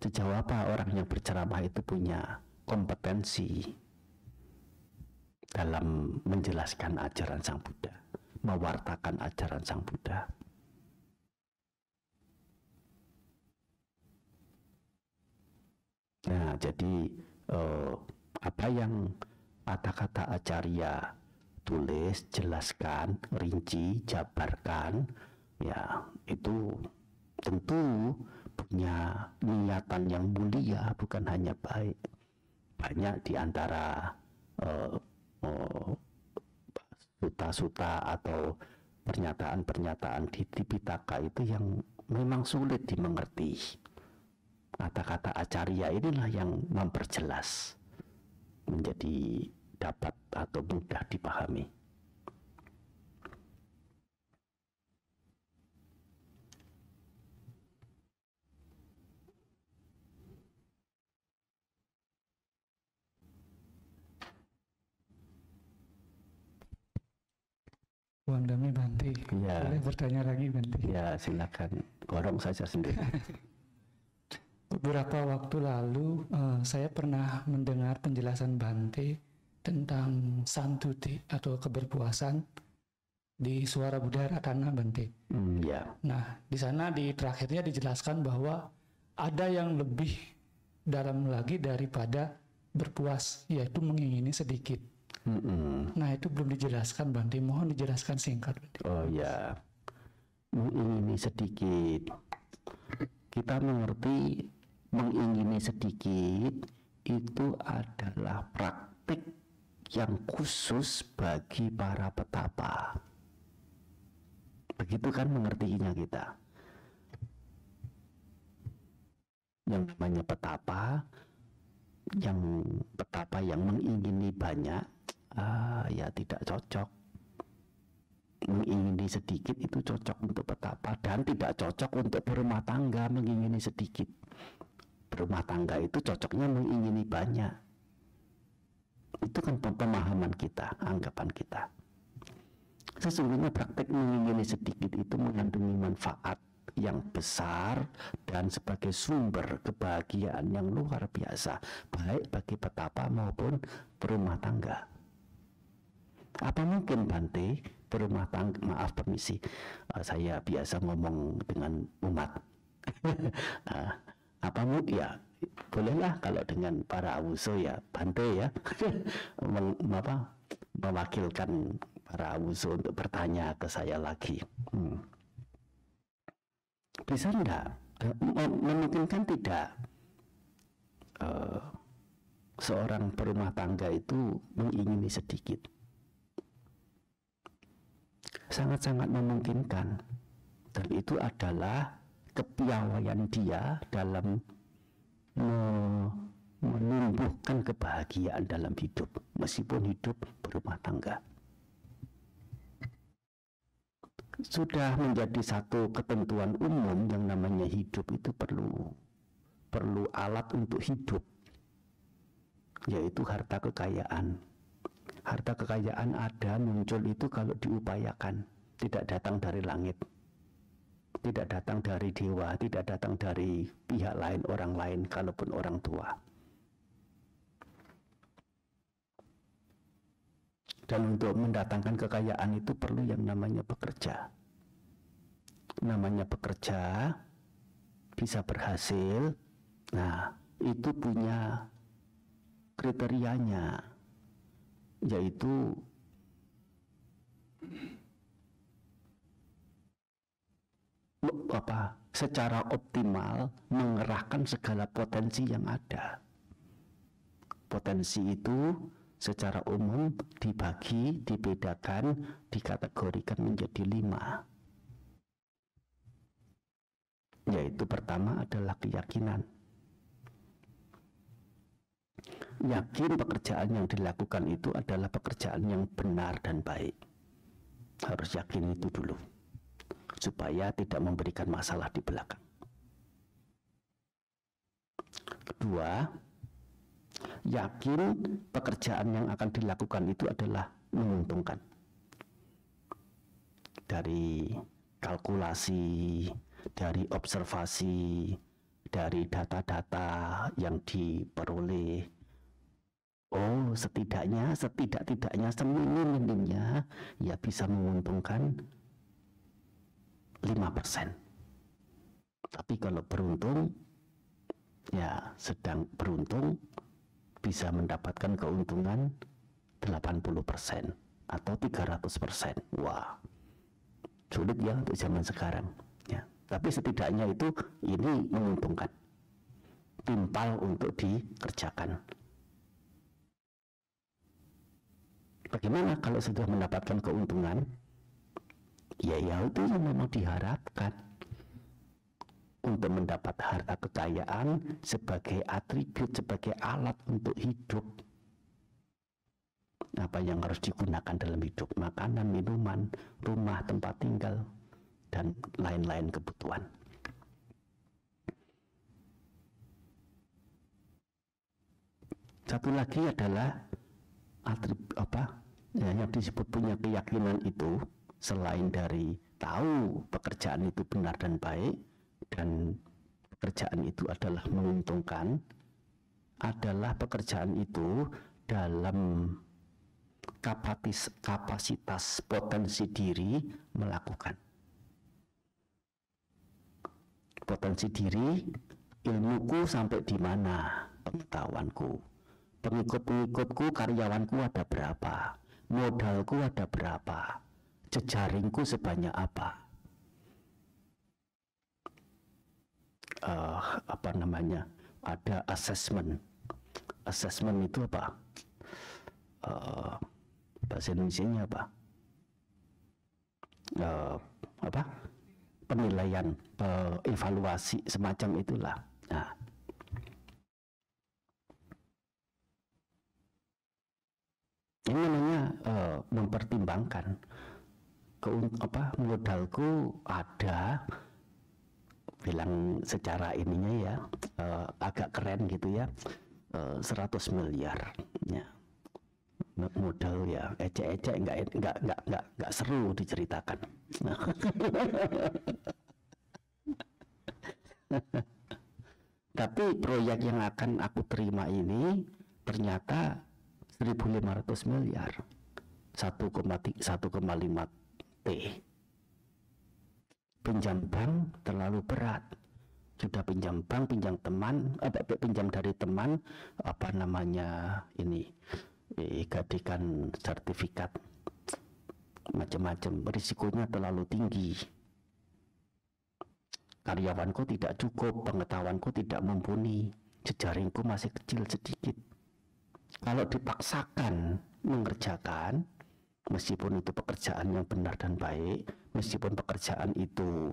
Sejauh apa orang yang berceramah itu punya kompetensi dalam menjelaskan ajaran Sang Buddha, mewartakan ajaran Sang Buddha. Nah, jadi apa yang kata-kata acarya tulis, jelaskan, rinci, jabarkan, ya itu tentu punya niatan yang mulia, bukan hanya baik. Banyak di antara suta-suta atau pernyataan-pernyataan di Tipitaka itu yang memang sulit dimengerti. Kata-kata acarya inilah yang memperjelas, menjadi dapat atau mudah dipahami. Bang Dami, Bante. Ya. Boleh bertanya lagi, Bante? Ya, silakan. Gorong saja sendiri. Beberapa waktu lalu saya pernah mendengar penjelasan Bante tentang santuti atau keberpuasan di Suara Buddha Ratana, Bante. Ya. Nah, di sana di terakhirnya dijelaskan bahwa ada yang lebih dalam lagi daripada berpuas, yaitu mengingini sedikit. Nah, itu belum dijelaskan, Bante. Mohon dijelaskan singkat, Bante. Oh ya, mengingini sedikit. Kita mengerti mengingini sedikit itu adalah praktik yang khusus bagi para petapa. Begitu kan mengertinya kita. Yang namanya petapa yang mengingini banyak, ya tidak cocok. Mengingini sedikit itu cocok untuk petapa dan tidak cocok untuk berumah tangga mengingini sedikit. Berumah tangga itu cocoknya mengingini banyak. Itu kan pemahaman kita, anggapan kita. Sesungguhnya praktek mengingini sedikit itu mengandungi manfaat yang besar dan sebagai sumber kebahagiaan yang luar biasa, baik bagi petapa maupun berumah tangga. Apa mungkin Bante berumah tangga, maaf permisi, saya biasa ngomong dengan umat. Apa mungkin ya, bolehlah kalau dengan para awuso ya Bante ya, mewakilkan para awuso untuk bertanya ke saya lagi. Bisa enggak? Memungkinkan tidak seorang berumah tangga itu mengingini sedikit? Sangat-sangat memungkinkan, dan itu adalah kepiawaian dia dalam menumbuhkan kebahagiaan dalam hidup, meskipun hidup berumah tangga. Sudah menjadi satu ketentuan umum yang namanya hidup itu perlu alat untuk hidup, yaitu harta kekayaan. Harta kekayaan ada, muncul itu kalau diupayakan, tidak datang dari langit, tidak datang dari dewa, tidak datang dari pihak lain, orang lain, kalaupun orang tua. Dan untuk mendatangkan kekayaan itu perlu yang namanya bekerja. Namanya bekerja, bisa berhasil, nah itu punya kriterianya, yaitu secara optimal mengerahkan segala potensi yang ada. Potensi itu secara umum dibagi, dibedakan, dikategorikan menjadi 5. Yaitu pertama adalah keyakinan. Yakin pekerjaan yang dilakukan itu adalah pekerjaan yang benar dan baik. Harus yakin itu dulu, supaya tidak memberikan masalah di belakang. Kedua, yakin pekerjaan yang akan dilakukan itu adalah menguntungkan. Dari kalkulasi, dari observasi, dari data-data yang diperoleh, setidaknya seminim-minimnya ya bisa menguntungkan 5%. Tapi kalau beruntung, ya sedang beruntung, bisa mendapatkan keuntungan 80% atau 300%. Wah, sulit ya untuk zaman sekarang ya. Tapi setidaknya itu ini menguntungkan, timpal untuk dikerjakan. Bagaimana kalau sudah mendapatkan keuntungan? Ya itu yang memang diharapkan, untuk mendapat harta kekayaan sebagai atribut, sebagai alat untuk hidup. Apa yang harus digunakan dalam hidup? Makanan, minuman, rumah, tempat tinggal, dan lain-lain kebutuhan. Satu lagi adalah yang disebut punya keyakinan itu selain dari tahu pekerjaan itu benar dan baik dan pekerjaan itu adalah menguntungkan, adalah pekerjaan itu dalam kapasitas potensi diri melakukan. Potensi diri, ilmuku sampai di mana, pengetahuanku, pengikut-pengikutku, karyawanku ada berapa, modalku ada berapa, jejaringku sebanyak apa. Ada assessment. Assessment itu apa? Bahasa Indonesianya apa? Penilaian, evaluasi semacam itulah. Nah, ini namanya mempertimbangkan modalku ada, bilang secara ininya ya, agak keren gitu ya, 100 miliar ya. Modal ya ecek-ecek, nggak seru diceritakan. Tapi proyek yang akan aku terima ini ternyata 1.500 miliar, 1,5 T. Pinjam bank terlalu berat. Sudah pinjam bank, pinjam teman, pinjam dari teman, gadikan sertifikat, macam-macam, risikonya terlalu tinggi. Karyawanku tidak cukup, pengetahuanku tidak mumpuni, jejaringku masih kecil sedikit. Kalau dipaksakan mengerjakan, meskipun itu pekerjaan yang benar dan baik, meskipun pekerjaan itu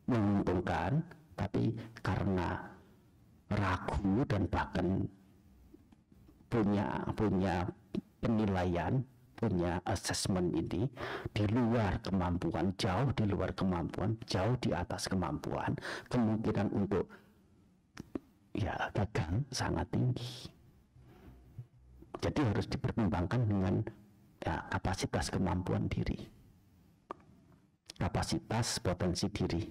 menguntungkan, tapi karena ragu dan bahkan punya penilaian, punya assessment ini di luar kemampuan, jauh di luar kemampuan, jauh di atas kemampuan, kemungkinan untuk ya gagal sangat tinggi. Jadi harus dipertimbangkan dengan kapasitas kemampuan diri, kapasitas potensi diri,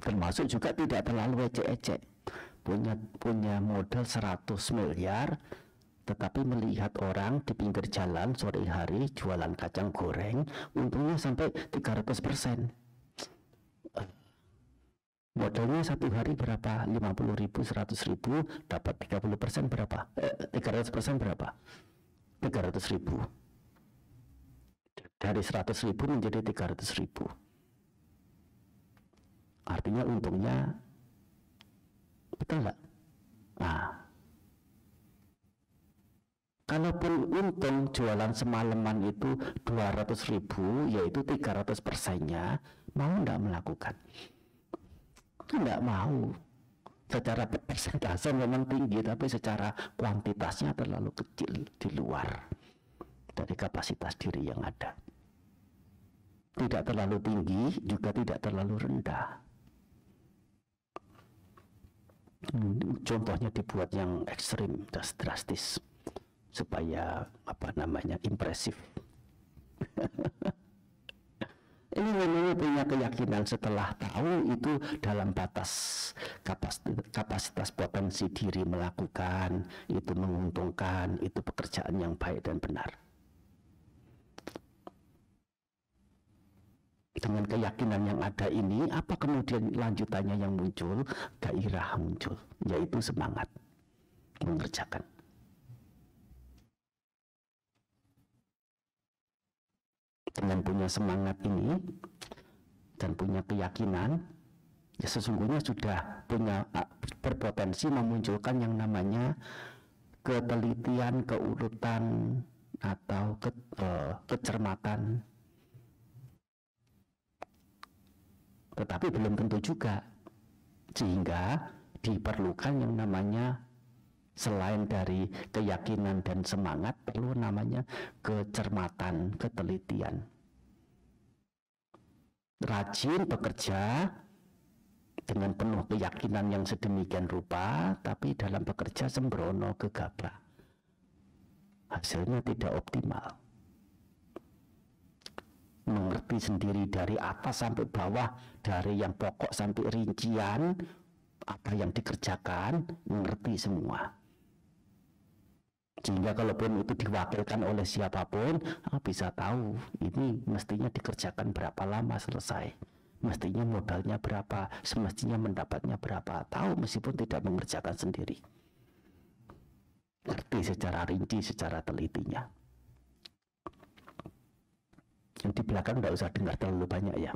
termasuk juga tidak terlalu ecek-ecek. Punya modal 100 miliar, tetapi melihat orang di pinggir jalan sore hari jualan kacang goreng, untungnya sampai 300%. Modalnya satu hari berapa? 50.000, 100.000, dapat 30% berapa? 300% berapa? 300.000. Dari 100.000 menjadi 300.000. Artinya untungnya, betul nggak? Nah, kalaupun untung jualan semalaman itu 200.000, yaitu 300%-nya, mau nggak melakukan? Nggak mau. Secara persentase memang tinggi, tapi secara kuantitasnya terlalu kecil, di luar dari kapasitas diri yang ada. Tidak terlalu tinggi, juga tidak terlalu rendah. Contohnya dibuat yang ekstrim, drastis, supaya impresif. Ini memang punya keyakinan setelah tahu itu dalam batas kapasitas potensi diri melakukan, itu menguntungkan, itu pekerjaan yang baik dan benar. Dengan keyakinan yang ada ini, apa kemudian lanjutannya yang muncul? Gairah muncul, yaitu semangat mengerjakan. Dengan punya semangat ini dan punya keyakinan, ya sesungguhnya sudah punya berpotensi memunculkan yang namanya ketelitian, keurutan, atau kecermatan. Tetapi belum tentu juga, sehingga diperlukan yang namanya, selain dari keyakinan dan semangat, perlu namanya kecermatan, ketelitian. Rajin bekerja dengan penuh keyakinan yang sedemikian rupa, tapi dalam bekerja sembrono, gegabah. Hasilnya tidak optimal. mengerti sendiri dari atas sampai bawah, dari yang pokok sampai rincian apa yang dikerjakan, mengerti semua. Sehingga kalaupun itu diwakilkan oleh siapapun, bisa tahu ini mestinya dikerjakan berapa lama selesai, mestinya modalnya berapa, semestinya mendapatnya berapa, tahu meskipun tidak mengerjakan sendiri, ngerti secara rinci, secara telitinya. Yang di belakang nggak usah dengar terlalu banyak ya.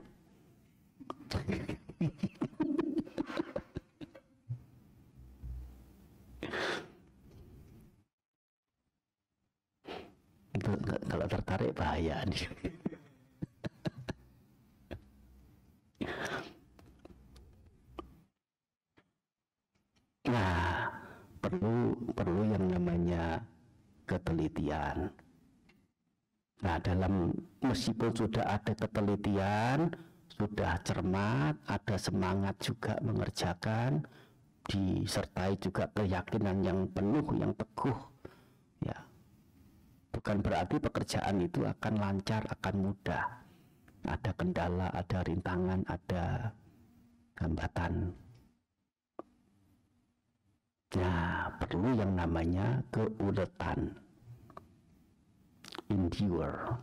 Kalau tertarik bahaya nih. Nah, perlu yang namanya ketelitian. Nah, meskipun sudah ada ketelitian, sudah cermat, ada semangat juga mengerjakan, disertai juga keyakinan yang penuh, yang teguh, ya, bukan berarti pekerjaan itu akan lancar, akan mudah. Ada kendala, ada rintangan, ada hambatan. Nah, perlu yang namanya keuletan, endure,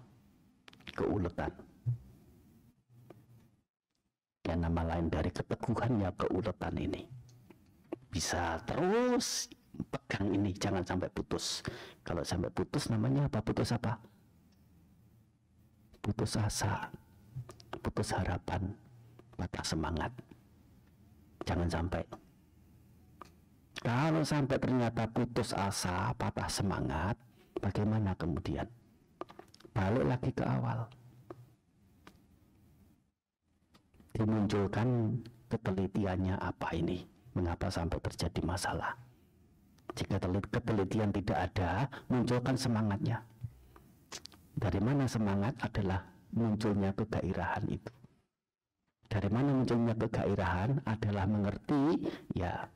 keuletan. Yang nama lain dari keteguhan ya keuletan ini. Bisa terus pegang ini, jangan sampai putus. Kalau sampai putus namanya apa? Putus apa? Putus asa, putus harapan, patah semangat. Jangan sampai. Kalau sampai ternyata putus asa, patah semangat, bagaimana kemudian? Balik lagi ke awal. Dimunculkan ketelitiannya apa ini? Mengapa sampai terjadi masalah? Jika ketelitian tidak ada, munculkan semangatnya. Dari mana semangat? Adalah munculnya kegairahan itu. Dari mana munculnya kegairahan? Adalah mengerti, ya,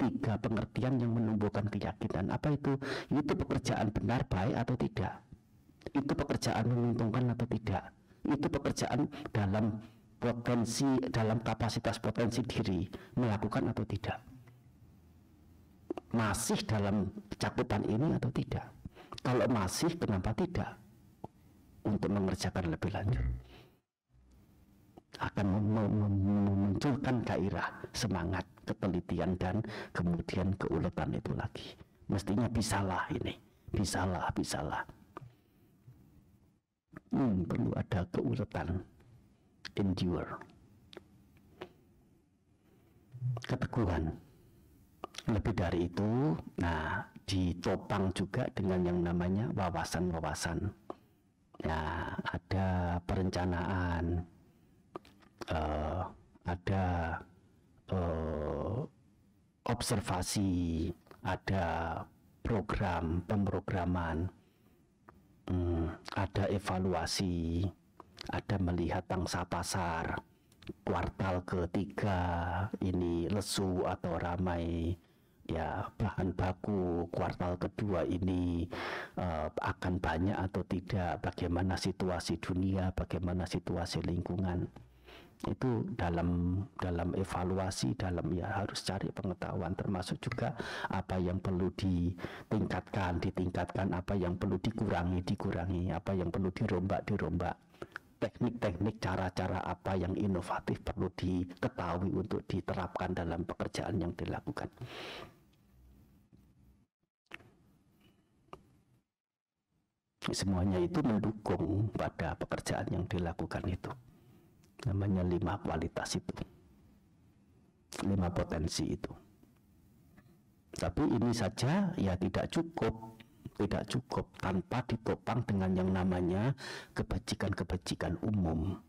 3 pengertian yang menumbuhkan keyakinan. Apa itu? Itu pekerjaan benar, baik atau tidak? Itu pekerjaan menguntungkan atau tidak? Itu pekerjaan dalam potensi, dalam kapasitas potensi diri melakukan atau tidak? Masih dalam cakupan ini atau tidak? Kalau masih, kenapa tidak? Untuk mengerjakan lebih lanjut. Akan memunculkan gairah, semangat, ketelitian, dan kemudian keuletan itu lagi. Mestinya bisalah ini, bisalah. Perlu ada keuletan, endure, keteguhan. Lebih dari itu, nah, ditopang juga dengan yang namanya wawasan-wawasan. Nah, ada perencanaan, ada observasi, ada program pemrograman, ada evaluasi, ada melihat pangsa pasar, kuartal ketiga ini lesu atau ramai, ya, bahan baku, kuartal kedua ini akan banyak atau tidak, bagaimana situasi dunia, bagaimana situasi lingkungan. Itu dalam evaluasi, ya, harus cari pengetahuan, termasuk juga apa yang perlu ditingkatkan, apa yang perlu dikurangi, apa yang perlu dirombak, teknik-teknik, cara-cara apa yang inovatif perlu diketahui untuk diterapkan dalam pekerjaan yang dilakukan. Semuanya itu mendukung pada pekerjaan yang dilakukan itu. Namanya 5 kualitas itu, 5 potensi itu. Tapi ini saja ya tidak cukup tanpa ditopang dengan yang namanya kebajikan-kebajikan umum,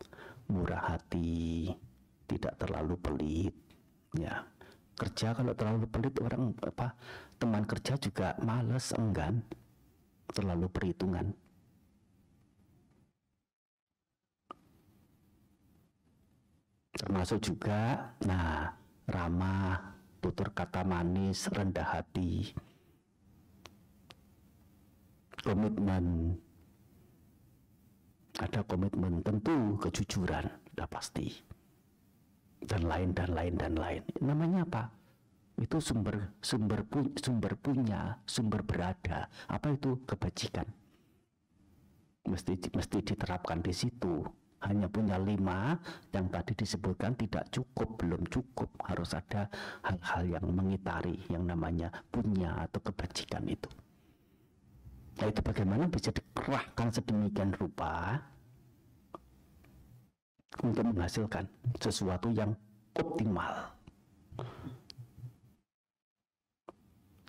murah hati, tidak terlalu pelit, ya. Kerja kalau terlalu pelit, teman kerja juga males, enggan, terlalu perhitungan. Termasuk juga, nah, ramah, tutur kata manis, rendah hati, komitmen, ada komitmen, tentu kejujuran, sudah pasti, dan lain. Namanya apa? Itu sumber berada. Apa itu? Kebajikan. Mesti diterapkan di situ. Hanya punya 5 yang tadi disebutkan tidak cukup, belum cukup. Harus ada hal-hal yang mengitari yang namanya punya atau kebajikan itu. Nah, itu bagaimana bisa dikerahkan sedemikian rupa untuk menghasilkan sesuatu yang optimal.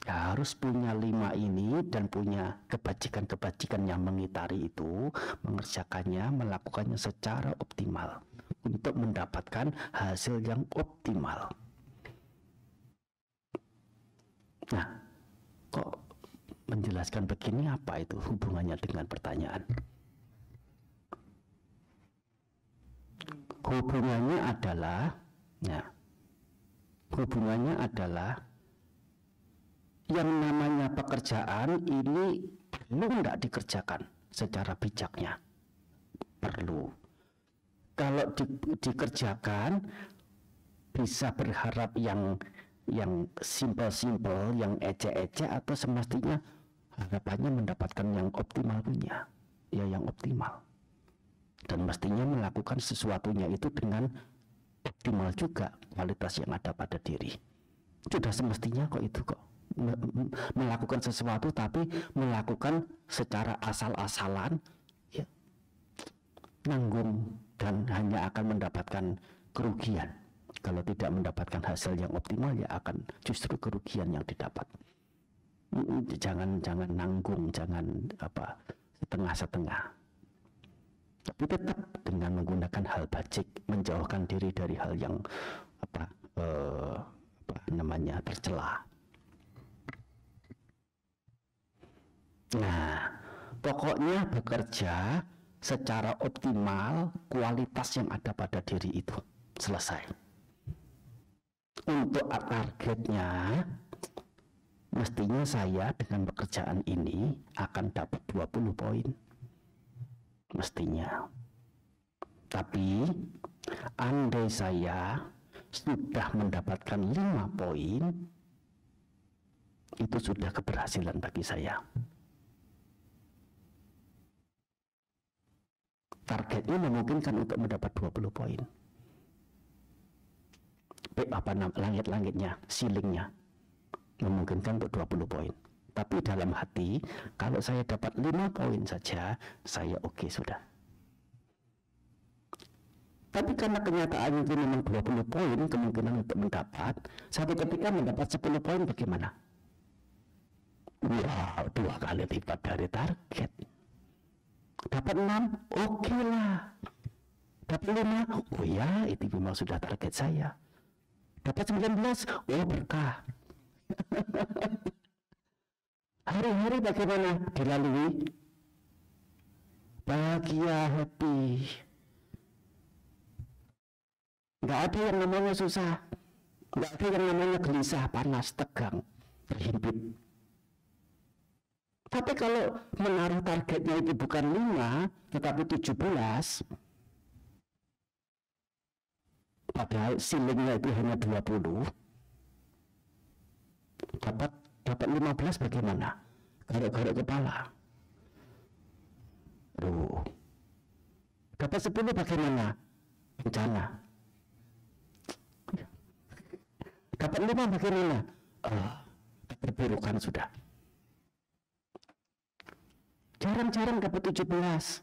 Harus punya 5 ini dan punya kebajikan-kebajikan yang mengitari itu, mengerjakannya, melakukannya secara optimal untuk mendapatkan hasil yang optimal. Nah, kok menjelaskan begini, apa itu hubungannya dengan pertanyaan? Hubungannya adalah yang namanya pekerjaan ini perlu tidak dikerjakan secara bijaknya. Perlu. Kalau dikerjakan, bisa berharap yang simpel-simpel, yang ecek-ecek, atau semestinya harapannya mendapatkan yang optimal punya, ya yang optimal. Dan mestinya melakukan sesuatunya itu dengan optimal juga kualitas yang ada pada diri. Sudah semestinya kok itu kok. Melakukan sesuatu tapi melakukan secara asal-asalan, ya, nanggung dan hanya akan mendapatkan kerugian. Kalau tidak mendapatkan hasil yang optimal, ya akan justru kerugian yang didapat. Jangan nanggung, jangan setengah-setengah, tapi tetap dengan menggunakan hal bajik, menjauhkan diri dari hal yang tercela. Nah, pokoknya bekerja secara optimal kualitas yang ada pada diri itu. Selesai. Untuk targetnya, mestinya saya dengan pekerjaan ini akan dapat 20 poin. Mestinya. Tapi, andai saya sudah mendapatkan 5 poin, itu sudah keberhasilan bagi saya. Targetnya memungkinkan untuk mendapat 20 poin. Langit-langitnya, ceilingnya memungkinkan untuk 20 poin. Tapi dalam hati, kalau saya dapat 5 poin saja, saya oke sudah. Tapi karena kenyataannya itu memang 20 poin kemungkinan untuk mendapat, satu ketika mendapat 10 poin bagaimana? Wow, 2 kali lipat dari target. Dapat 6, oke lah. Dapat 5, oh ya, itu memang sudah target saya. Dapat 19, oh berkah. Hari-hari bagaimana dilalui? Bahagia, happy. Nggak ada yang namanya susah. Nggak ada yang namanya gelisah, panas, tegang, terhimpit. Tapi kalau menaruh targetnya itu bukan 5, tetapi 17, padahal ceilingnya itu hanya 20, dapat 15 bagaimana? Garuk-garuk kepala. Dapat 10 bagaimana? Bencana. Dapat 5 bagaimana? Keterburukan sudah. Jarang-jarang dapat 17,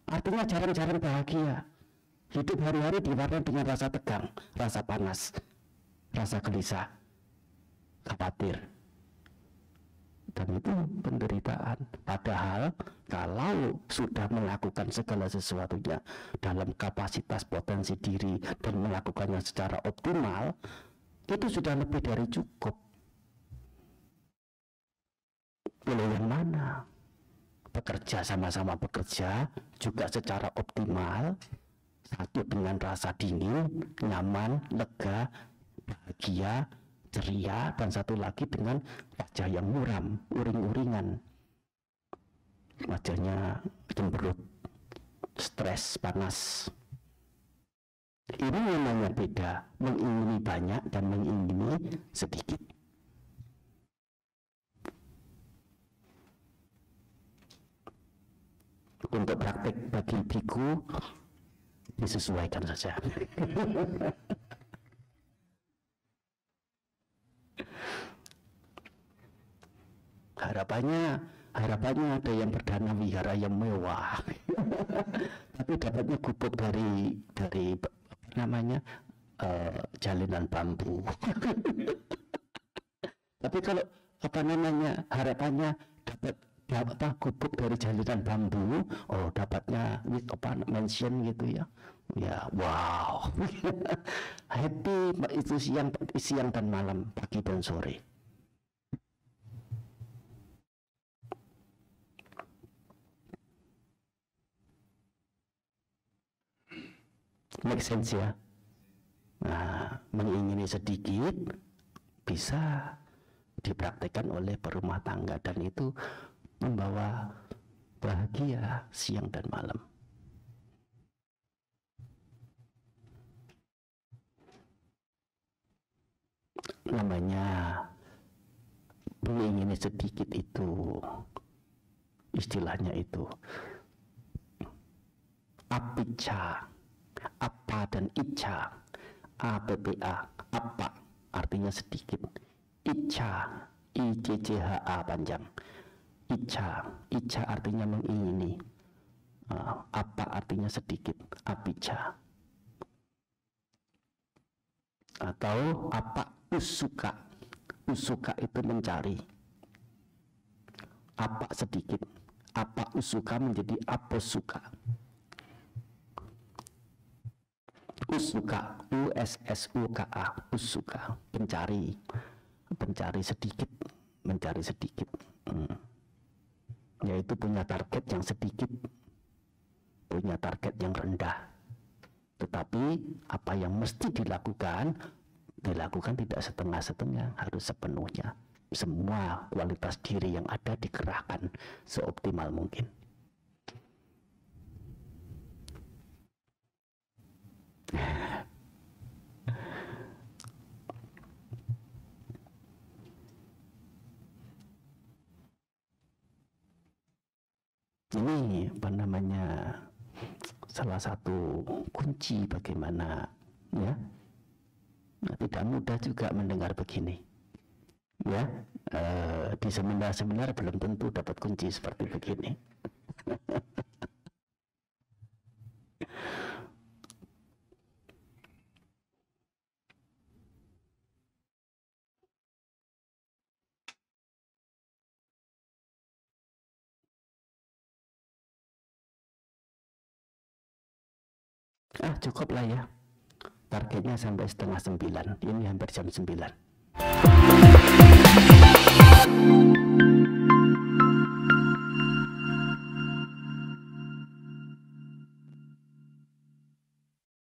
artinya jarang-jarang bahagia. Hidup hari-hari diwarnai dengan rasa tegang, rasa panas, rasa gelisah, khawatir, dan itu penderitaan. Padahal kalau sudah melakukan segala sesuatunya dalam kapasitas potensi diri dan melakukannya secara optimal, itu sudah lebih dari cukup. Pilih yang mana? Bekerja, sama-sama bekerja juga secara optimal, satu dengan rasa dingin, nyaman, lega, bahagia, ceria, dan satu lagi dengan wajah yang muram, uring-uringan, wajahnya cemberut, stres, panas. Ini namanya beda, mengingini banyak dan mengingini sedikit. Untuk praktek bagi biku disesuaikan saja. Harapannya ada yang berdana wihara yang mewah. Tapi dapatnya gubuk dari namanya jalinan bambu. Tapi kalau harapannya dapat gubuk dari jalinan bambu, oh dapatnya mansion gitu ya. Ya, wow. Happy itu siang dan malam, pagi dan sore. Make sense ya? Nah, mengingini sedikit bisa dipraktekkan oleh berumah tangga dan itu membawa bahagia siang dan malam. Namanya mengingini sedikit itu, istilahnya itu apicca, apa dan icca, appa, apa artinya sedikit, icca, iccha panjang, icca artinya mengingini, apa artinya sedikit, apicca, atau apa usuka itu mencari, apa sedikit, apa usuka menjadi aposuka. Usuka, USSUKA, usuka, mencari sedikit, yaitu punya target yang sedikit, punya target yang rendah. Tetapi apa yang mesti dilakukan tidak setengah-setengah, harus sepenuhnya. Semua kualitas diri yang ada dikerahkan seoptimal mungkin. Ini apa namanya, salah satu kunci bagaimana ya. Nah, tidak mudah juga mendengar begini ya. Di seminar-seminar belum tentu dapat kunci seperti begini. Cukup lah ya. Targetnya sampai 8:30. Ini hampir jam 9.